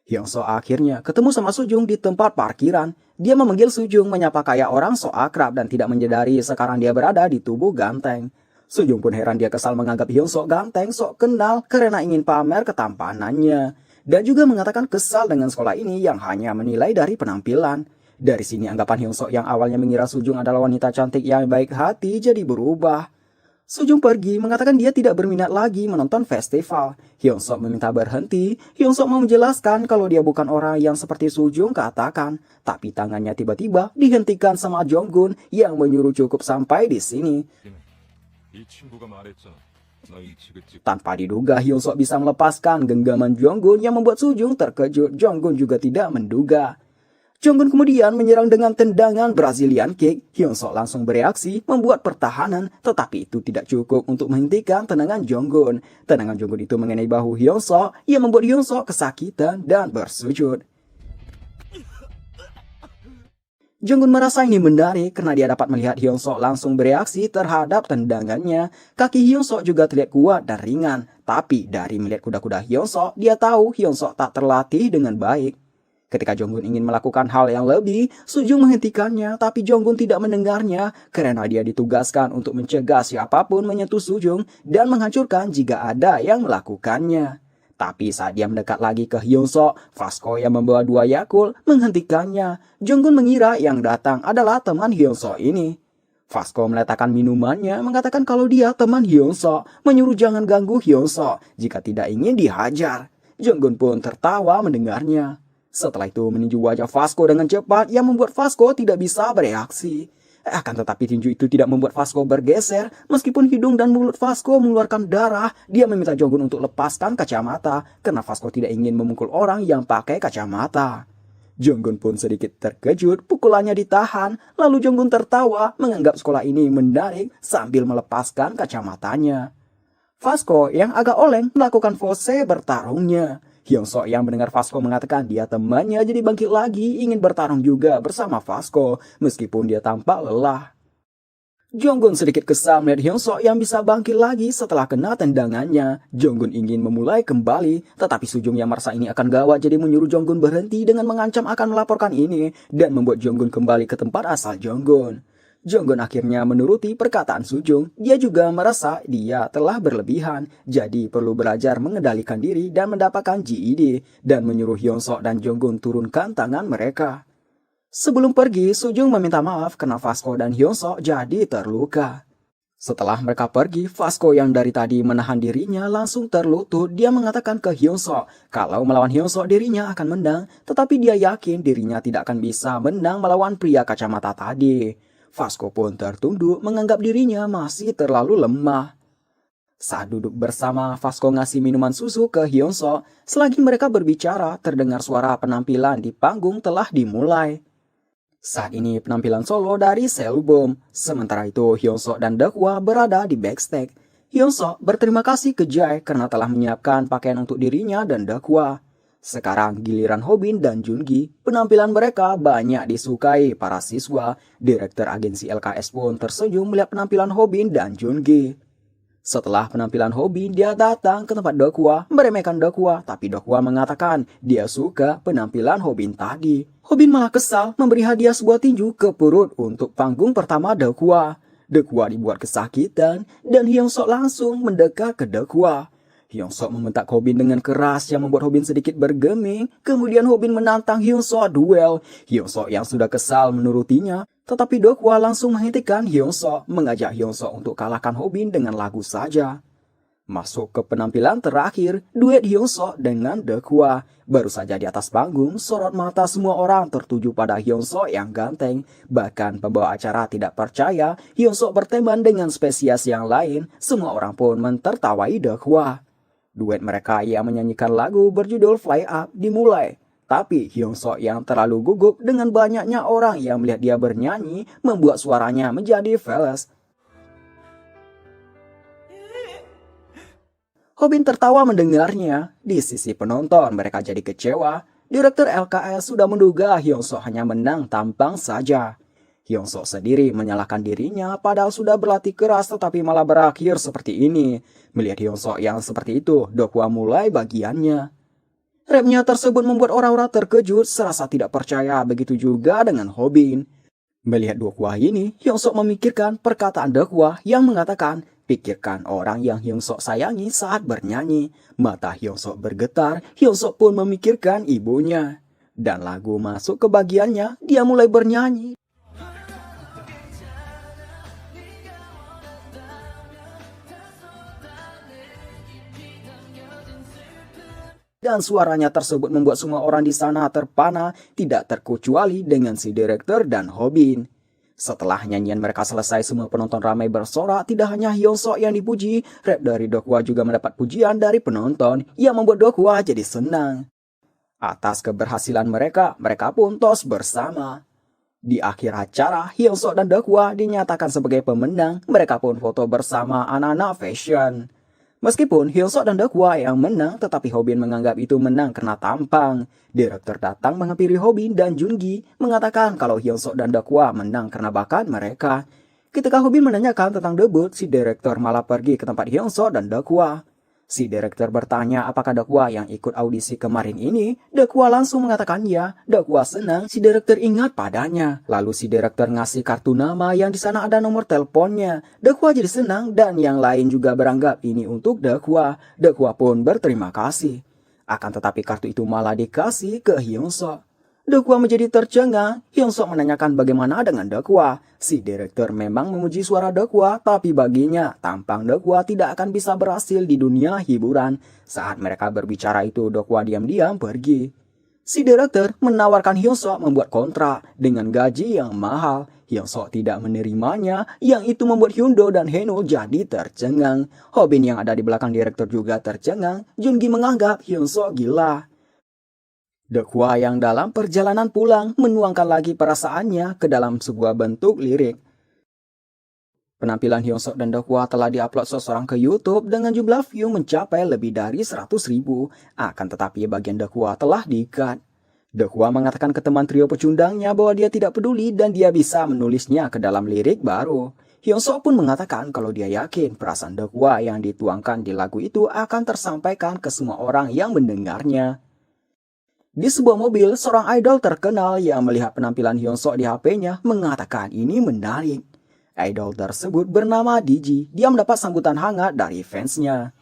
S1: Hyun Sok akhirnya ketemu sama Sujung di tempat parkiran. Dia memanggil Sujung menyapa kayak orang sok akrab dan tidak menyadari sekarang dia berada di tubuh ganteng. Sujung pun heran, dia kesal menganggap Hyun Sok ganteng sok kenal karena ingin pamer ketampanannya. Dan juga mengatakan kesal dengan sekolah ini yang hanya menilai dari penampilan. Dari sini anggapan Hyun Sok yang awalnya mengira Sujung adalah wanita cantik yang baik hati jadi berubah. Sujung pergi mengatakan dia tidak berminat lagi menonton festival. Hyun Sok meminta berhenti. Hyun Sok mau menjelaskan kalau dia bukan orang yang seperti Sujung katakan. Tapi tangannya tiba-tiba dihentikan sama Jonggun yang menyuruh cukup sampai di sini.
S3: 이 친구가 말했잖아. 너희 지긋지긋.
S1: Tanpa diduga Hyun Sok bisa melepaskan genggaman Jonggun yang membuat Sujung terkejut. Jonggun juga tidak menduga. Jonggun kemudian menyerang dengan tendangan Brazilian Kick. Hyun Sok langsung bereaksi membuat pertahanan, tetapi itu tidak cukup untuk menghentikan tendangan Jonggun. Tendangan Jonggun itu mengenai bahu Hyun Sok yang membuat Hyun Sok kesakitan dan bersujud. Jonggun merasa ini menarik karena dia dapat melihat Hyun Sok langsung bereaksi terhadap tendangannya. Kaki Hyun Sok juga terlihat kuat dan ringan, tapi dari melihat kuda-kuda Hyun Sok, dia tahu Hyun Sok tak terlatih dengan baik. Ketika Jonggun ingin melakukan hal yang lebih, Sujung menghentikannya, tapi Jonggun tidak mendengarnya karena dia ditugaskan untuk mencegah siapapun menyentuh Sujung dan menghancurkan jika ada yang melakukannya. Tapi saat dia mendekat lagi ke Hyun Sok, Vasco yang membawa 2 Yakult menghentikannya. Jonggun mengira yang datang adalah teman Hyun Sok ini. Vasco meletakkan minumannya, mengatakan kalau dia teman Hyun Sok, menyuruh jangan ganggu Hyun Sok jika tidak ingin dihajar. Jonggun pun tertawa mendengarnya. Setelah itu meninju wajah Vasco dengan cepat yang membuat Vasco tidak bisa bereaksi. Akan tetapi tinju itu tidak membuat Vasco bergeser. Meskipun hidung dan mulut Vasco mengeluarkan darah, dia meminta Jonggun untuk lepaskan kacamata karena Vasco tidak ingin memukul orang yang pakai kacamata. Jonggun pun sedikit terkejut, pukulannya ditahan, lalu Jonggun tertawa menganggap sekolah ini menarik sambil melepaskan kacamatanya. Vasco yang agak oleng melakukan pose bertarungnya. Hyun Sok yang mendengar Vasco mengatakan dia temannya jadi bangkit lagi ingin bertarung juga bersama Vasco meskipun dia tampak lelah. Jonggun sedikit kesal melihat Hyun Sok yang bisa bangkit lagi setelah kena tendangannya. Jonggun ingin memulai kembali, tetapi Sujung yang merasa ini akan gawat jadi menyuruh Jonggun berhenti dengan mengancam akan melaporkan ini dan membuat Jonggun kembali ke tempat asal Jonggun. Jonggun akhirnya menuruti perkataan Sujung. Dia juga merasa dia telah berlebihan, jadi perlu belajar mengendalikan diri dan mendapatkan GED, dan menyuruh Hyun Sok dan Jonggun turunkan tangan mereka. Sebelum pergi, Sujung meminta maaf karena Vasco dan Hyun Sok jadi terluka. Setelah mereka pergi, Vasco yang dari tadi menahan dirinya langsung terlutut. Dia mengatakan ke Hyun Sok kalau melawan Hyun Sok dirinya akan menang, tetapi dia yakin dirinya tidak akan bisa menang melawan pria kacamata tadi. Vasco pun tertunduk menganggap dirinya masih terlalu lemah. Saat duduk bersama, Vasco ngasih minuman susu ke Hyun Sok. Selagi mereka berbicara, terdengar suara penampilan di panggung telah dimulai. Saat ini penampilan solo dari Seulbom. Sementara itu, Hyun Sok dan Deokwa berada di backstage. Hyun Sok berterima kasih ke Jae karena telah menyiapkan pakaian untuk dirinya dan Deokwa. Sekarang giliran Hobin dan Jungi. Penampilan mereka banyak disukai para siswa. Direktur agensi LKS pun tersenyum melihat penampilan Hobin dan Jungi. Setelah penampilan Hobin, dia datang ke tempat Deokwa, meremehkan Deokwa, tapi Deokwa mengatakan dia suka penampilan Hobin tadi. Hobin malah kesal memberi hadiah sebuah tinju ke perut untuk panggung pertama Deokwa. Deokwa dibuat kesakitan dan Hyun Sok langsung mendekat ke Deokwa. Hyun Sok membentak Hobin dengan keras yang membuat Hobin sedikit bergeming. Kemudian Hobin menantang Hyun Sok duel. Hyun Sok yang sudah kesal menurutinya. Tetapi Deokwa langsung menghentikan Hyun Sok, mengajak Hyun Sok untuk kalahkan Hobin dengan lagu saja. Masuk ke penampilan terakhir, duet Hyun Sok dengan Deokwa. Baru saja di atas panggung, sorot mata semua orang tertuju pada Hyun Sok yang ganteng. Bahkan pembawa acara tidak percaya Hyun Sok berteman dengan spesies yang lain. Semua orang pun mentertawai Deokwa. Duet mereka yang menyanyikan lagu berjudul Fly Up dimulai. Tapi Hyun Sok yang terlalu gugup dengan banyaknya orang yang melihat dia bernyanyi membuat suaranya menjadi fals. Hobin tertawa mendengarnya. Di sisi penonton mereka jadi kecewa. Direktur LKS sudah menduga Hyun Sok hanya menang tampang saja. Hyunsuk sendiri menyalahkan dirinya padahal sudah berlatih keras tetapi malah berakhir seperti ini. Melihat Hyunsuk yang seperti itu, Dokwa mulai bagiannya. Rapnya tersebut membuat orang-orang terkejut serasa tidak percaya, begitu juga dengan Hobin. Melihat Dokwa ini, Hyunsuk memikirkan perkataan Dokwa yang mengatakan, pikirkan orang yang Hyunsuk sayangi saat bernyanyi. Mata Hyunsuk bergetar, Hyunsuk pun memikirkan ibunya. Dan lagu masuk ke bagiannya, dia mulai bernyanyi. Dan suaranya tersebut membuat semua orang di sana terpana, tidak terkecuali dengan si direktur dan Hobin. Setelah nyanyian mereka selesai, semua penonton ramai bersorak. Tidak hanya Hyunsuk yang dipuji, rap dari Dokwa juga mendapat pujian dari penonton yang membuat Dokwa jadi senang. Atas keberhasilan mereka pun tos bersama. Di akhir acara, Hyunsuk dan Dokwa dinyatakan sebagai pemenang. Mereka pun foto bersama anak-anak fashion. Meskipun Hyunsuk dan Dokwa yang menang, tetapi Hobin menganggap itu menang karena tampang. Direktur datang menghampiri Hobin dan Jungi mengatakan kalau Hyunsuk dan Dokwa menang karena bakat mereka. Ketika Hobin menanyakan tentang debut, si direktur malah pergi ke tempat Hyunsuk dan Dokwa. Si direktur bertanya apakah Dokwa yang ikut audisi kemarin ini. Dokwa langsung mengatakan ya. Dokwa senang, si direktur ingat padanya. Lalu si direktur ngasih kartu nama yang di sana ada nomor teleponnya. Dokwa jadi senang dan yang lain juga beranggap ini untuk Dokwa. Dokwa pun berterima kasih. Akan tetapi kartu itu malah dikasih ke Hyunsuk. Dokwa menjadi tercengang. Hyunsuk menanyakan bagaimana dengan Dokwa. Si direktur memang memuji suara Dokwa, tapi baginya tampang Dokwa tidak akan bisa berhasil di dunia hiburan. Saat mereka berbicara itu, Dokwa diam-diam pergi. Si direktur menawarkan Hyunsuk membuat kontrak dengan gaji yang mahal. Hyunsuk tidak menerimanya, yang itu membuat Hyundo dan Heno jadi tercengang. Hobin yang ada di belakang direktur juga tercengang. Jungi menganggap Hyunsuk gila. Dokwa yang dalam perjalanan pulang menuangkan lagi perasaannya ke dalam sebuah bentuk lirik. Penampilan Hyunsuk dan Dokwa telah diupload seseorang ke YouTube dengan jumlah view mencapai lebih dari 100.000. Akan tetapi bagian Dokwa telah di-cut. Dokwa mengatakan ke teman trio pecundangnya bahwa dia tidak peduli dan dia bisa menulisnya ke dalam lirik baru. Hyunsuk pun mengatakan kalau dia yakin perasaan Dokwa yang dituangkan di lagu itu akan tersampaikan ke semua orang yang mendengarnya. Di sebuah mobil, seorang idol terkenal yang melihat penampilan Hyunsuk di HP-nya mengatakan ini menarik. Idol tersebut bernama DG. Dia mendapat sambutan hangat dari fansnya.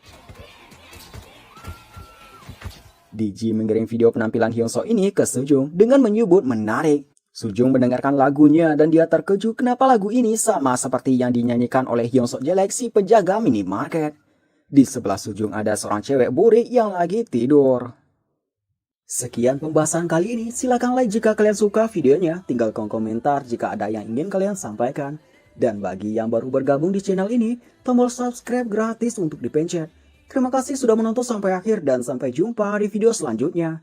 S1: DG mengirim video penampilan Hyunsuk ini ke Sejong dengan menyebut menarik. Sejong mendengarkan lagunya dan dia terkejut kenapa lagu ini sama seperti yang dinyanyikan oleh Hyunsuk jelek si penjaga minimarket. Di sebelah Sejong ada seorang cewek burik yang lagi tidur. Sekian pembahasan kali ini, silakan like jika kalian suka videonya, tinggalkan komentar jika ada yang ingin kalian sampaikan. Dan bagi yang baru bergabung di channel ini, tombol subscribe gratis untuk dipencet. Terima kasih sudah menonton sampai akhir dan sampai jumpa di video selanjutnya.